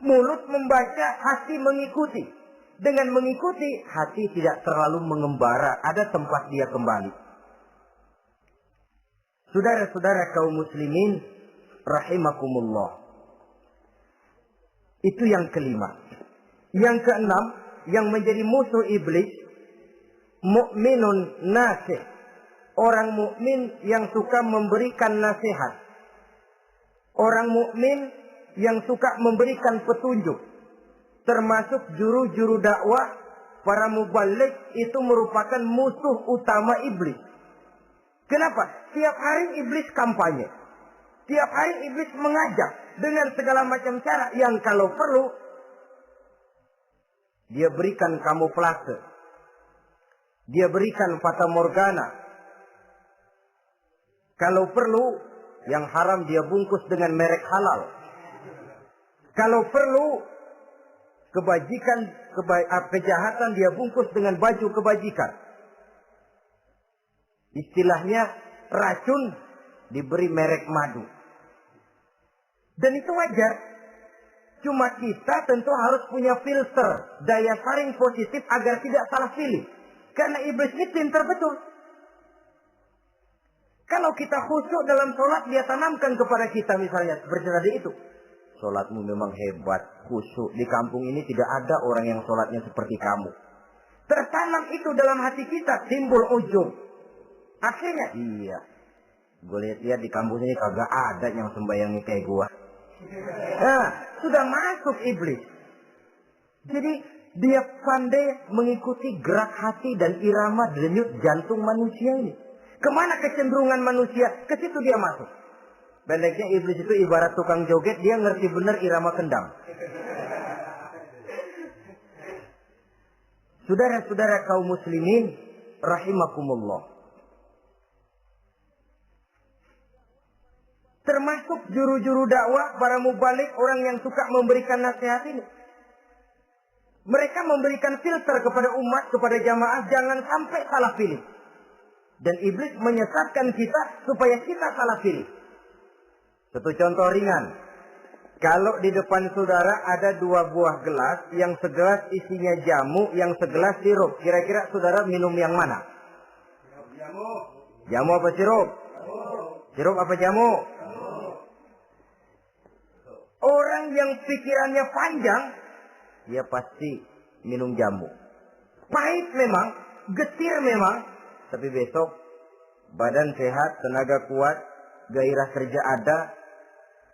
Mulut membaca, hati mengikuti. Dengan mengikuti, hati tidak terlalu mengembara, ada tempat dia kembali. Saudara-saudara kaum muslimin, rahimakumullah. Itu yang kelima. Yang keenam, yang menjadi musuh iblis, mukminun nasih. Orang mukmin yang suka memberikan nasihat. Orang mukmin yang suka memberikan petunjuk. Termasuk juru-juru dakwah, para mubalik itu merupakan musuh utama iblis. Kenapa? Tiap hari iblis kampanye. Tiap hari iblis mengajak dengan segala macam cara yang kalau perlu dia berikan kamuflase. Dia berikan fata morgana. Kalau perlu yang haram dia bungkus dengan merek halal. Kalau perlu kejahatan dia bungkus dengan baju kebajikan. Istilahnya racun diberi merek madu. Dan itu wajar. Cuma kita tentu harus punya filter, daya saring positif agar tidak salah pilih. Karena iblis ini pintar betul. Kalau kita khusyuk dalam sholat, dia tanamkan kepada kita misalnya seperti tadi itu. Sholatmu memang hebat, khusyuk. Di kampung ini tidak ada orang yang sholatnya seperti kamu. Tertanam itu dalam hati kita, timbul ujub. Akhirnya, iya. Gue lihat di kampung ini kagak ada yang sembayangnya kayak gua. Nah, sudah masuk iblis. Jadi, dia pandai mengikuti gerak hati dan irama denyut jantung manusia ini. Kemana kecenderungan manusia, ke situ dia masuk. Pendeknya iblis itu ibarat tukang joget, dia ngerti benar irama kendang. Saudara-saudara kaum muslimin, rahimakumullah. Termasuk juru-juru dakwah, para mubalik, orang yang suka memberikan nasihat ini. Mereka memberikan filter kepada umat, kepada jamaah, jangan sampai salah pilih. Dan iblis menyesatkan kita supaya kita salah pilih. Satu contoh ringan. Kalau di depan saudara ada 2 buah gelas, yang segelas isinya jamu, yang segelas sirup. Kira-kira saudara minum yang mana? Jamu. Jamu apa sirup? Sirup apa jamu? Orang yang pikirannya panjang, dia pasti minum jamu. Pahit memang, getir memang, tapi besok badan sehat, tenaga kuat, gairah kerja ada,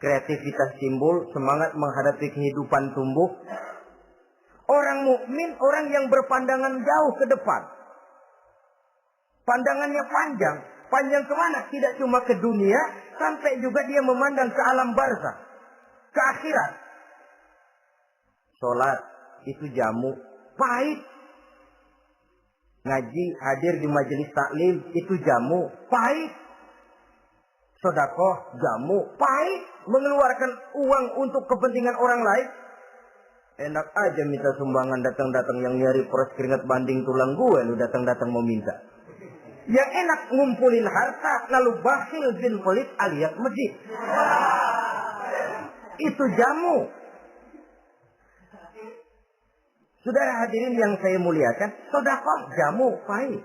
kreativitas timbul, semangat menghadapi kehidupan tumbuh. Orang mukmin, orang yang berpandangan jauh ke depan. Pandangannya panjang. Panjang kemana? Tidak cuma ke dunia, sampai juga dia memandang ke alam barzakh, ke akhirat. Sholat itu jamu, pahit. Ngaji, hadir di majelis taklim itu jamu, pahit. Sedekah, jamu, pahit. Mengeluarkan uang untuk kepentingan orang lain, enak aja minta sumbangan, datang-datang yang nyari peres keringat banding tulang gue, lu datang-datang mau minta. Yang enak ngumpulin harta, lalu bakhil bin pelit alias masjid. Itu jamu. Saudara hadirin yang saya muliakan, sedekah jamu pahit.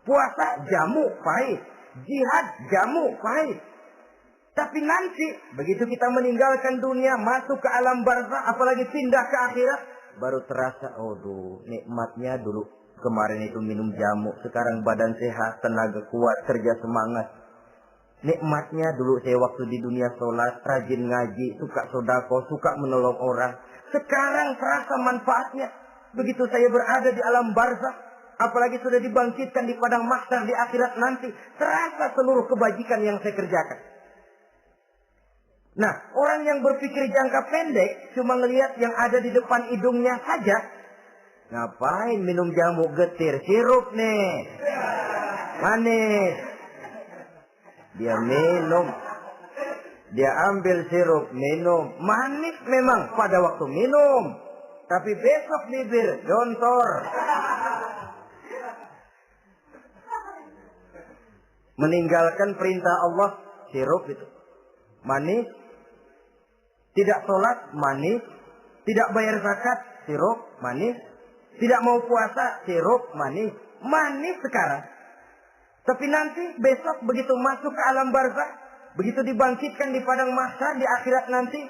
Puasa jamu pahit. Jihad jamu pahit. Tapi nanti begitu kita meninggalkan dunia, masuk ke alam barzakh, apalagi pindah ke akhirat, baru terasa, aduh, nikmatnya dulu kemarin itu minum jamu, sekarang badan sehat, tenaga kuat, kerja semangat. Nikmatnya dulu saya waktu di dunia sholat, rajin ngaji, suka sedekah, suka menolong orang. Sekarang terasa manfaatnya. Begitu saya berada di alam barzakh, apalagi sudah dibangkitkan di padang mahsyar di akhirat nanti, terasa seluruh kebajikan yang saya kerjakan. Nah, orang yang berpikir jangka pendek, cuma ngelihat yang ada di depan hidungnya saja. Ngapain minum jamu getir? Sirup nih. Manis. Dia minum. Dia ambil sirup, minum. Manis memang pada waktu minum. Tapi besok bibir jontor. Meninggalkan perintah Allah, sirup itu. Manis. Tidak sholat, manis. Tidak bayar zakat, sirup, manis. Tidak mau puasa, sirup, manis. Manis sekarang. Tapi nanti besok begitu masuk ke alam barzakh, begitu dibangkitkan di padang mahsyar di akhirat nanti,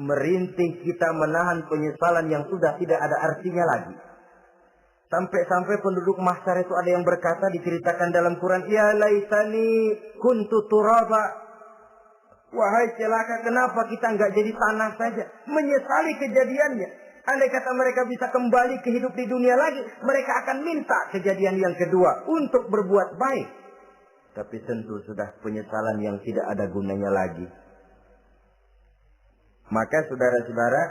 merintih kita menahan penyesalan yang sudah tidak ada artinya lagi. Sampai-sampai penduduk mahsyar itu ada yang berkata, diceritakan dalam Quran, ya laitani kuntu turaba. Wahai celaka, kenapa kita nggak jadi tanah saja? Menyesali kejadiannya. Andai kata mereka bisa kembali ke hidup di dunia lagi, mereka akan minta kejadian yang kedua untuk berbuat baik. Tapi tentu sudah penyesalan yang tidak ada gunanya lagi. Maka saudara-saudara,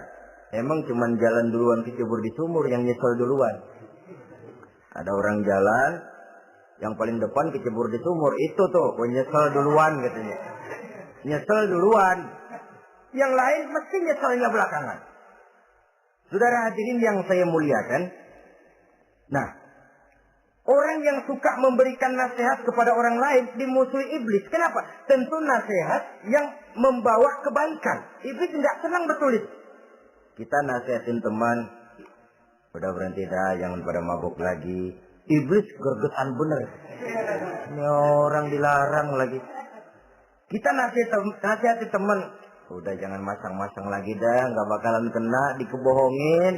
emang cuma jalan duluan kecebur di sumur yang nyesel duluan. Ada orang jalan, yang paling depan kecebur di sumur, itu tuh nyesel duluan katanya. Nyesel duluan. Yang lain mesti nyeselnya belakangan. Saudara hadirin yang saya muliakan. Nah, orang yang suka memberikan nasihat kepada orang lain dimusuhi iblis. Kenapa? Tentu nasihat yang membawa kebaikan. Iblis tidak senang betul itu. Kita nasihatin teman, udah berhenti dah, jangan pada mabuk lagi. Iblis gergetan bener. Ini orang dilarang lagi. Kita nasihati teman, udah jangan masang-masang lagi dah, nggak bakalan kena, dikebohongin.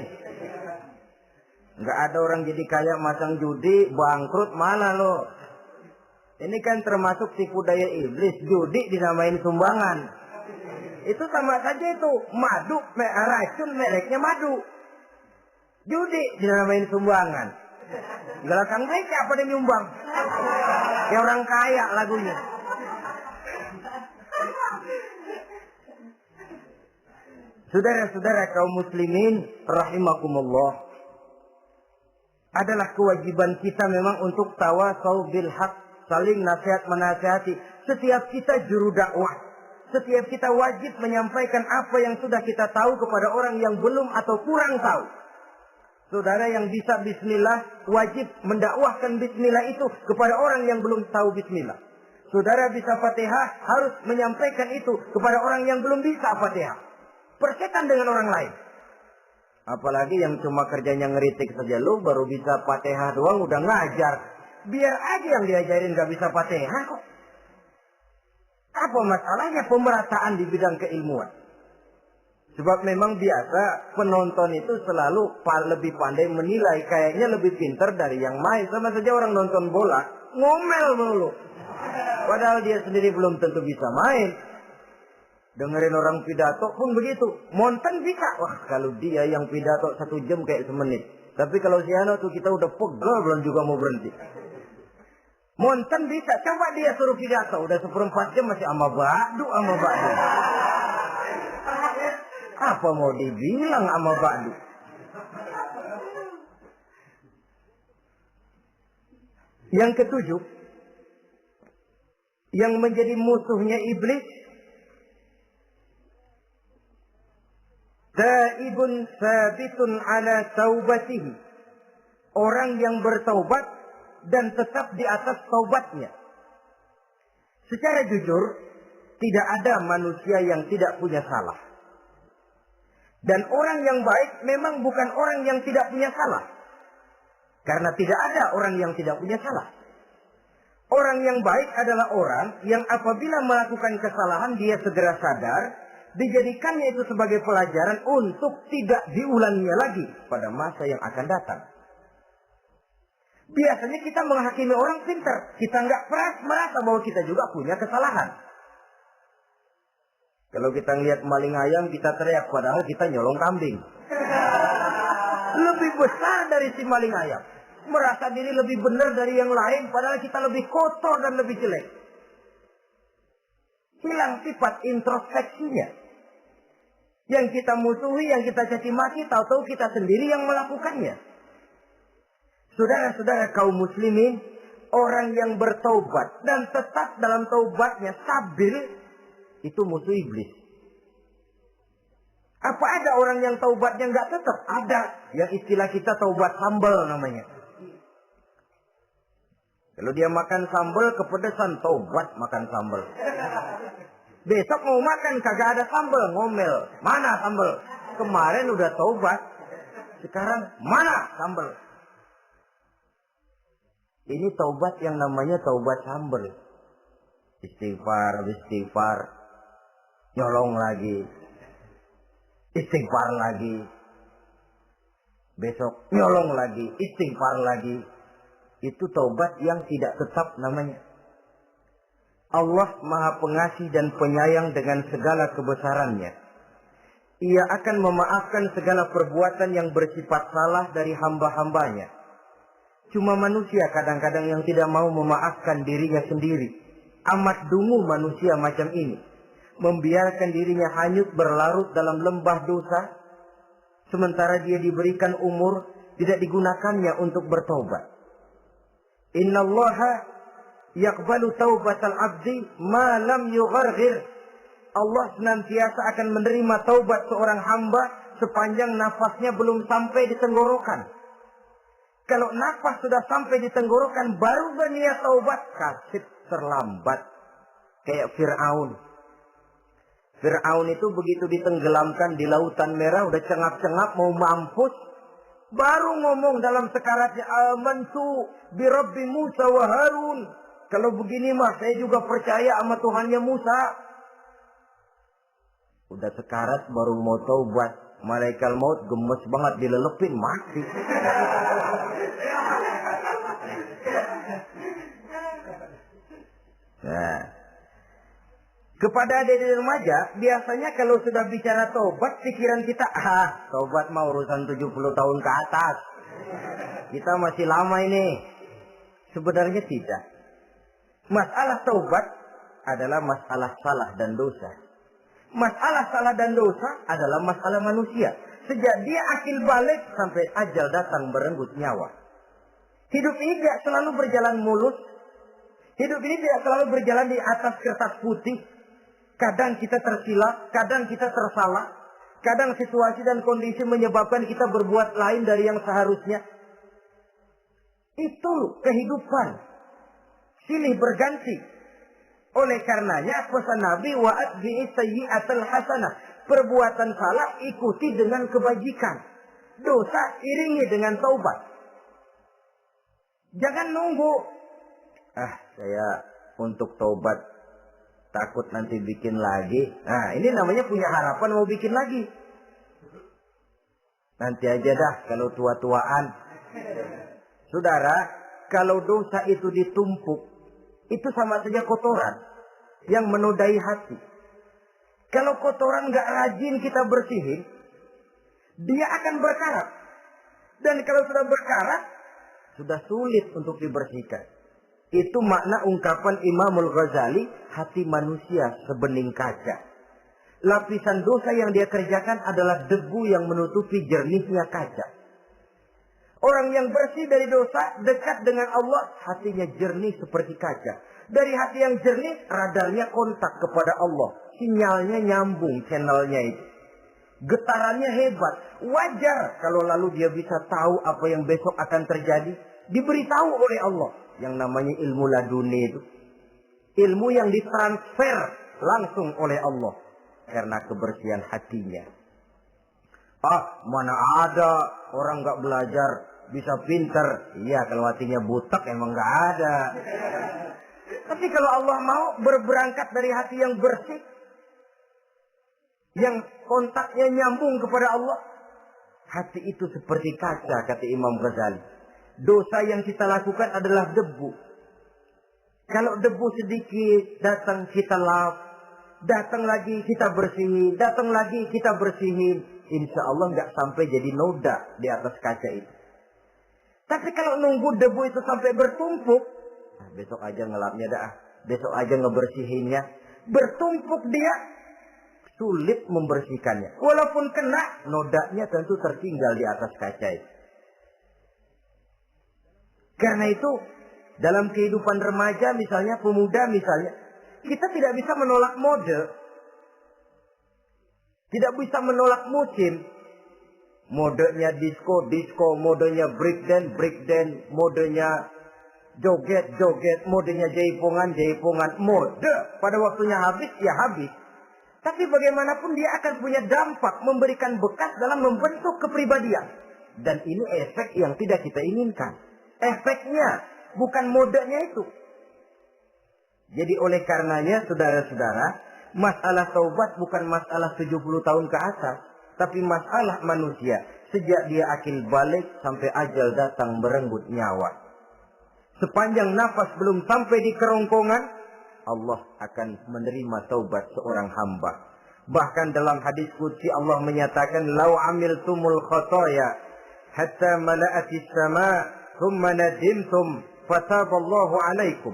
Nggak ada orang jadi kaya masang judi, bangkrut malah lo. Ini kan termasuk tipu daya iblis, judi dinamain sumbangan. Itu sama saja itu, madu, racun mereknya madu. Judi dinamain sumbangan. Galakan mereka apa dia nyumbang? Ya orang kaya lagunya. Saudara-saudara kaum muslimin rahimakumullah, adalah kewajiban kita memang untuk tawasau bil haq, saling nasihat menasihati. Setiap kita juru dakwah, Setiap kita wajib menyampaikan apa yang sudah kita tahu kepada orang yang belum atau kurang tahu. Saudara yang bisa bismillah wajib mendakwahkan bismillah itu kepada orang yang belum tahu bismillah. Saudara bisa Fatihah harus menyampaikan itu kepada orang yang belum bisa Fatihah. Persetan dengan orang lain. Apalagi yang cuma kerjanya ngeritik saja, lu baru bisa Fatihah doang udah ngajar. Biar aja yang diajarin gak bisa Fatihah kok. Apa masalahnya pemerataan di bidang keilmuan? Sebab memang biasa penonton itu selalu lebih pandai menilai, kayaknya lebih pintar dari yang main. Sama saja orang nonton bola ngomel mulu, padahal dia sendiri belum tentu bisa main. Dengerin orang pidato pun begitu, monten bisa. Wah, kalau dia yang pidato 1 jam kayak semenit. Tapi kalau si Ano tuh kita udah pegel belum juga mau berhenti. Monten bisa, coba dia suruh pidato udah 1/4 jam masih ama badu. Apa mau dibilang ama badu? Yang ketujuh, yang menjadi musuhnya iblis, taibun sabitun ala taubatihi. Orang yang bertaubat dan tetap di atas taubatnya. Secara jujur, tidak ada manusia yang tidak punya salah. Dan orang yang baik memang bukan orang yang tidak punya salah. Karena tidak ada orang yang tidak punya salah. Orang yang baik adalah orang yang apabila melakukan kesalahan dia segera sadar, dijadikannya itu sebagai pelajaran untuk tidak diulanginya lagi pada masa yang akan datang. Biasanya kita menghakimi orang pintar, kita nggak merasa bahwa kita juga punya kesalahan. Kalau kita ngelihat maling ayam, kita teriak, padahal kita nyolong kambing. Lebih besar dari si maling ayam. Merasa diri lebih benar dari yang lain, padahal kita lebih kotor dan lebih jelek. Hilang sifat introspeksinya. Yang kita musuhi, yang kita caci maki, tahu-tahu kita sendiri yang melakukannya. Saudara-saudara kaum muslimin, orang yang bertaubat dan tetap dalam taubatnya stabil, itu musuh iblis. Apa ada orang yang taubatnya nggak tetap? Ada. Yang istilah kita taubat sambal namanya. Kalau dia makan sambal kepedesan, taubat makan sambal. Besok mau makan kagak ada sambal, ngomel. Mana sambal? Kemarin udah taubat, sekarang mana sambal? Ini taubat yang namanya taubat sambal. Istighfar, nyolong lagi, istighfar lagi, besok nyolong lagi, istighfar lagi. Itu taubat yang tidak tetap namanya. Allah Maha Pengasih dan Penyayang dengan segala kebesarannya. Ia akan memaafkan segala perbuatan yang bersifat salah dari hamba-hambanya. Cuma manusia kadang-kadang yang tidak mau memaafkan dirinya sendiri. Amat dungu manusia macam ini. Membiarkan dirinya hanyut berlarut dalam lembah dosa. Sementara dia diberikan umur, tidak digunakannya untuk bertobat. Innallaha yaqbalu taubatal abdi ma lam yugharghir. Allah senantiasa akan menerima taubat seorang hamba sepanjang nafasnya belum sampai di tenggorokan. Kalau nafas sudah sampai di tenggorokan baru berniat taubat, kasih terlambat. Kayak Fir'aun. Fir'aun itu begitu ditenggelamkan di lautan merah, udah cengap-cengap mau mampus, baru ngomong dalam sekaratnya, amantu bi Rabbi Musa wa Harun. Kalau begini mah saya juga percaya sama Tuhannya Musa. Udah sekarat baru mau taubat. Malaikat maut gemes banget, dilelepin mati. Nah, kepada adik-adik remaja, biasanya kalau sudah bicara taubat, pikiran kita, taubat mah urusan 70 tahun ke atas. Kita masih lama ini. Sebenarnya tidak. Masalah taubat adalah masalah salah dan dosa. Masalah salah dan dosa adalah masalah manusia. Sejak dia akil balik sampai ajal datang merenggut nyawa. Hidup ini tidak selalu berjalan mulus. Hidup ini tidak selalu berjalan di atas kertas putih. Kadang kita tersilap, kadang kita tersalah. Kadang situasi dan kondisi menyebabkan kita berbuat lain dari yang seharusnya. Itu kehidupan. Silih berganti. Oleh karenanya pesan Nabi, wa'atbi'i sayyi'atal hasanah. Perbuatan salah ikuti dengan kebajikan. Dosa iringi dengan taubat. Jangan nunggu. Saya untuk taubat takut nanti bikin lagi. Nah, ini namanya punya harapan mau bikin lagi. Nanti aja dah kalau tua-tuaan. Saudara, kalau dosa itu ditumpuk, itu sama saja kotoran yang menodai hati. Kalau kotoran nggak rajin kita bersihin, dia akan berkarat. Dan kalau sudah berkarat, sudah sulit untuk dibersihkan. Itu makna ungkapan Imamul Ghazali, hati manusia sebening kaca. Lapisan dosa yang dia kerjakan adalah debu yang menutupi jernihnya kaca. Orang yang bersih dari dosa, dekat dengan Allah, hatinya jernih seperti kaca. Dari hati yang jernih, radarnya kontak kepada Allah. Sinyalnya nyambung channelnya itu. Getarannya hebat. Wajar kalau lalu dia bisa tahu apa yang besok akan terjadi. Diberitahu oleh Allah. Yang namanya ilmu laduni itu. Ilmu yang ditransfer langsung oleh Allah. Karena kebersihan hatinya. Mana ada orang gak belajar bisa pinter. Iya, kalau hatinya butak emang gak ada. Tapi kalau Allah mau berberangkat dari hati yang bersih. Yang kontaknya nyambung kepada Allah. Hati itu seperti kaca, kata Imam Ghazali. Dosa yang kita lakukan adalah debu. Kalau debu sedikit, datang kita lap. Datang lagi kita bersihin. Datang lagi kita bersihin. Insya Allah nggak sampai jadi noda di atas kaca itu. Tapi kalau nunggu debu itu sampai bertumpuk. Besok aja ngelapnya dah. Besok aja ngebersihinnya. Bertumpuk dia. Sulit membersihkannya. Walaupun kena, nodanya tentu tertinggal di atas kaca itu. Karena itu, dalam kehidupan remaja misalnya, pemuda misalnya, kita tidak bisa menolak mode. Tidak bisa menolak musim. Modenya disco, modenya breakdance, modenya joget, modenya jaipongan. Mode pada waktunya habis, ya habis. Tapi bagaimanapun dia akan punya dampak, memberikan bekas dalam membentuk kepribadian. Dan ini efek yang tidak kita inginkan. Efeknya, bukan modenya itu. Jadi oleh karenanya, saudara-saudara, masalah taubat bukan masalah 70 tahun ke atas. Tapi masalah manusia, sejak dia akil balik sampai ajal datang merenggut nyawa. Sepanjang nafas belum sampai di kerongkongan, Allah akan menerima taubat seorang hamba. Bahkan dalam hadis qudsi Allah menyatakan, "Lau amiltumul khotoya hatta mala'atis sama' thumma nadimtum fataballahu alaikum."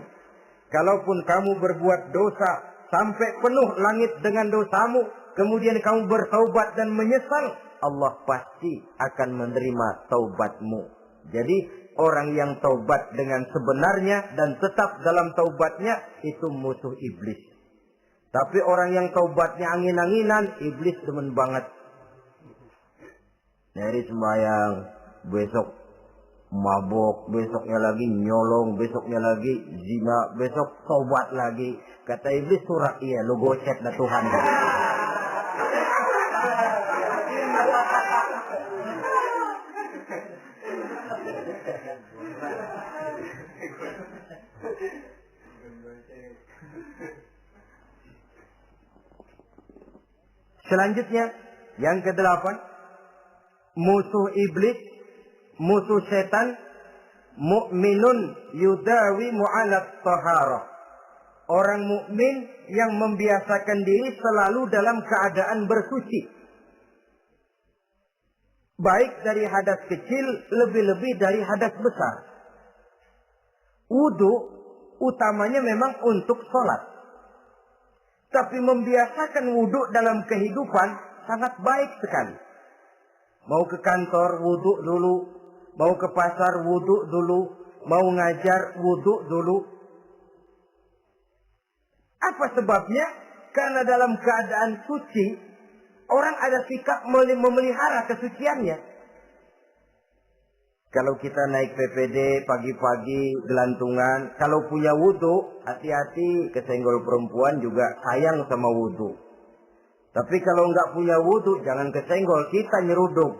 Kalaupun kamu berbuat dosa sampai penuh langit dengan dosamu, kemudian kamu bertaubat dan menyesal, Allah pasti akan menerima taubatmu. Jadi orang yang taubat dengan sebenarnya dan tetap dalam taubatnya itu musuh iblis. Tapi orang yang taubatnya angin-anginan, iblis demen banget. Dari sembahyang, besok mabok, besoknya lagi nyolong, besoknya lagi zina, besok taubat lagi. Kata iblis, surat iya, lu gocet dah Tuhan. Selanjutnya, yang ke-8, musuh iblis, musuh setan, mukminun yudawi mu'alat taharah. Orang mukmin yang membiasakan diri selalu dalam keadaan bersuci. Baik dari hadas kecil, lebih-lebih dari hadas besar. Wudu utamanya memang untuk sholat. Tapi membiasakan wudu dalam kehidupan sangat baik sekali. Mau ke kantor, wudu dulu. Mau ke pasar, wudu dulu. Mau ngajar, wudu dulu. Apa sebabnya? Karena dalam keadaan suci, orang ada sikap memelihara kesuciannya. Kalau kita naik PPD pagi-pagi gelantungan, kalau punya wudu, hati-hati kesenggol perempuan juga sayang sama wudu. Tapi kalau nggak punya wudu, jangan kesenggol, kita nyeruduk.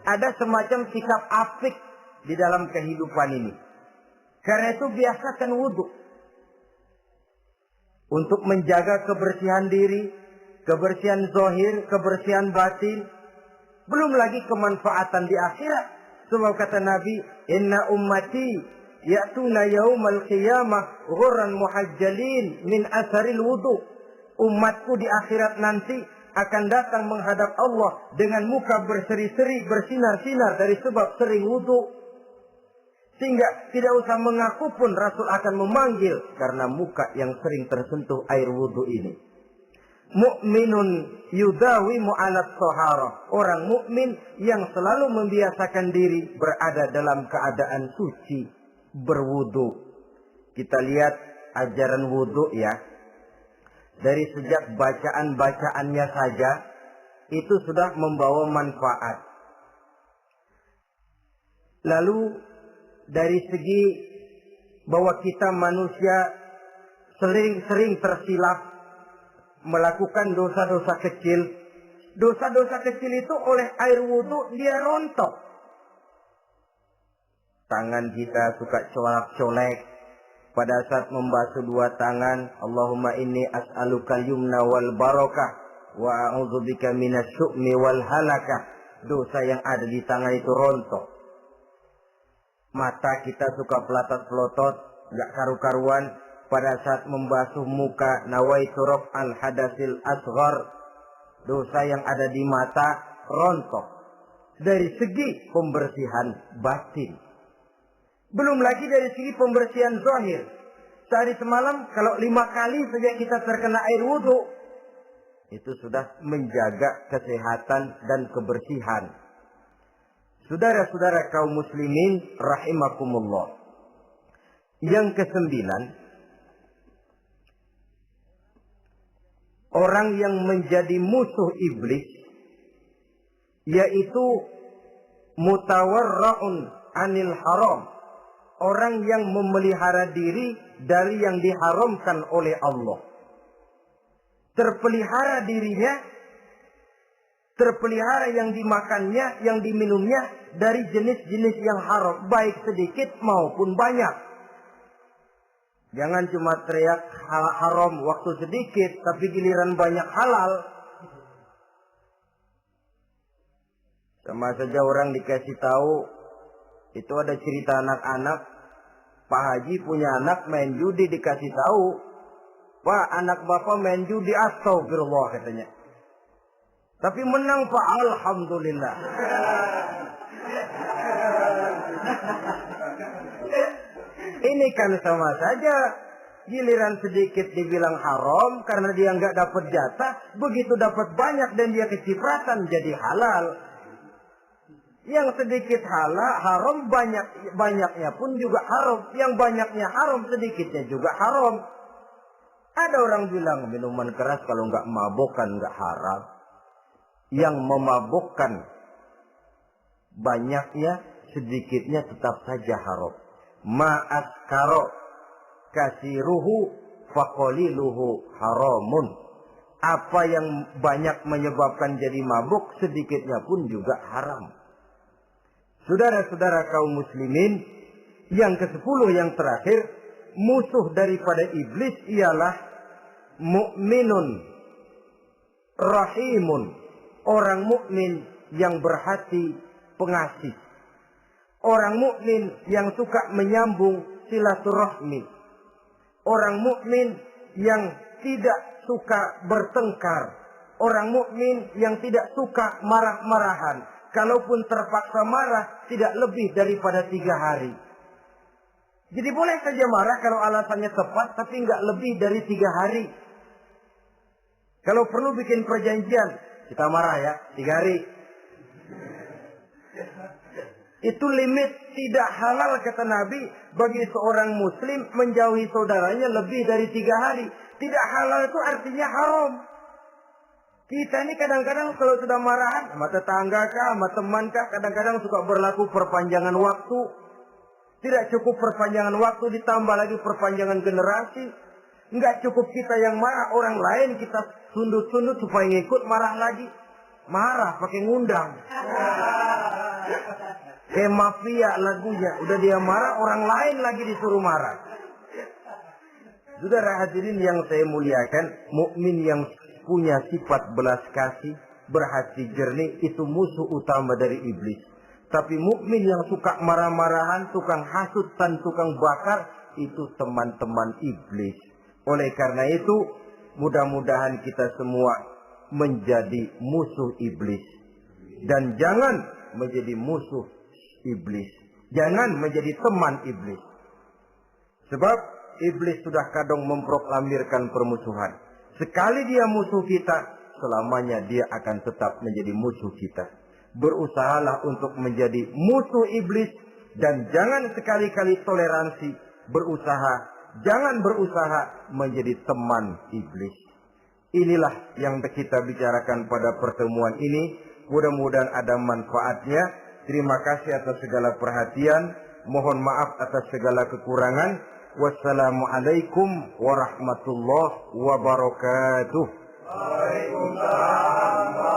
Ada semacam sikap apik di dalam kehidupan ini. Karena itu biasakan wudu. Untuk menjaga kebersihan diri, kebersihan zahir, kebersihan batin. Belum lagi kemanfaatan di akhirat. Sebab kata Nabi, inna ummati ya'tuna yaumal qiyamah ghurran muhajjalin min asaril wudu. Umatku di akhirat nanti akan datang menghadap Allah dengan muka berseri-seri, bersinar-sinar dari sebab sering wudu. Sehingga tidak usah mengaku pun Rasul akan memanggil karena muka yang sering tersentuh air wudu ini. Mu'minun yudawimu alat tohara. Orang mukmin yang selalu membiasakan diri berada dalam keadaan suci, berwudu. Kita lihat ajaran wudu ya. Dari sejak bacaan-bacaannya saja, itu sudah membawa manfaat. Lalu, dari segi bahwa kita manusia sering tersilap, melakukan dosa-dosa kecil. Dosa-dosa kecil itu oleh air wudu dia rontok. Tangan kita suka colak-colek. Pada saat membasuh dua tangan, Allahumma inni as'aluka yumna wal barakah wa a'udzubika minas syu'mi wal halakah. Dosa yang ada di tangan itu rontok. Mata kita suka pelotot-pelotot, enggak karu-karuan. Pada saat membasuh muka, nawaitu raf'al hadasil asghar. Dosa yang ada di mata rontok. Dari segi pembersihan batin. Belum lagi dari segi pembersihan zahir. Sehari semalam kalau 5 kali saja kita terkena air wudu, itu sudah menjaga kesehatan dan kebersihan. Saudara-saudara kaum muslimin rahimakumullah. Yang kesembilan, orang yang menjadi musuh iblis, yaitu mutawarra'un anil haram. Orang yang memelihara diri dari yang diharamkan oleh Allah. Terpelihara dirinya, terpelihara yang dimakannya, yang diminumnya dari jenis-jenis yang haram. Baik sedikit maupun banyak. Jangan cuma teriak haram waktu sedikit, tapi giliran banyak halal. Sama saja orang dikasih tahu, itu ada cerita anak-anak, Pak Haji punya anak main judi, dikasih tahu, Pak, anak bapak main judi, astagfirullah katanya. Tapi menang Pak, alhamdulillah. Ini kan sama saja. Giliran sedikit dibilang haram karena dia nggak dapat jatah, begitu dapat banyak dan dia kecipratan jadi halal. Yang sedikit haram, banyaknya pun juga haram. Yang banyaknya haram, sedikitnya juga haram. Ada orang bilang minuman keras kalau nggak mabukkan nggak haram. Yang memabukkan banyaknya, sedikitnya tetap saja haram. Ma'askaro kasiruhu faqaliluhu haramun. Apa yang banyak menyebabkan jadi mabuk, sedikitnya pun juga haram. Saudara-saudara kaum muslimin, yang ke-10 yang terakhir, musuh daripada iblis ialah mukminun rahimun, orang mukmin yang berhati pengasih, orang mukmin yang suka menyambung silaturahmi, orang mukmin yang tidak suka bertengkar, orang mukmin yang tidak suka marah-marahan. Kalaupun terpaksa marah, tidak lebih daripada 3 hari. Jadi boleh saja marah kalau alasannya tepat, tapi nggak lebih dari 3 hari. Kalau perlu bikin perjanjian, kita marah ya, 3 hari. Itu limit, tidak halal kata Nabi bagi seorang muslim menjauhi saudaranya lebih dari 3 hari. Tidak halal itu artinya haram. Kita ini kadang-kadang kalau sudah marahan sama tetangga kah, sama teman kah, kadang-kadang suka berlaku perpanjangan waktu. Tidak cukup perpanjangan waktu, ditambah lagi perpanjangan generasi. Enggak cukup kita yang marah, orang lain kita sundut-sundut supaya ngikut marah lagi. Marah pakai ngundang. Kayak mafia lagunya. Udah dia marah, orang lain lagi disuruh marah. Saudara hadirin yang saya muliakan, mukmin yang punya sifat belas kasih, berhati jernih, itu musuh utama dari iblis. Tapi mukmin yang suka marah-marahan, tukang hasut dan tukang bakar, itu teman-teman iblis. Oleh karena itu, mudah-mudahan kita semua menjadi musuh iblis. Dan jangan menjadi musuh iblis. Jangan menjadi teman iblis. Sebab iblis sudah kadang memproklamirkan permusuhan. Sekali dia musuh kita, selamanya dia akan tetap menjadi musuh kita. Berusahalah untuk menjadi musuh iblis. Dan jangan sekali-kali toleransi. Jangan berusaha menjadi teman iblis. Inilah yang kita bicarakan pada pertemuan ini. Mudah-mudahan ada manfaatnya. Terima kasih atas segala perhatian. Mohon maaf atas segala kekurangan. Wassalamualaikum warahmatullahi wabarakatuh. Waalaikumsalam.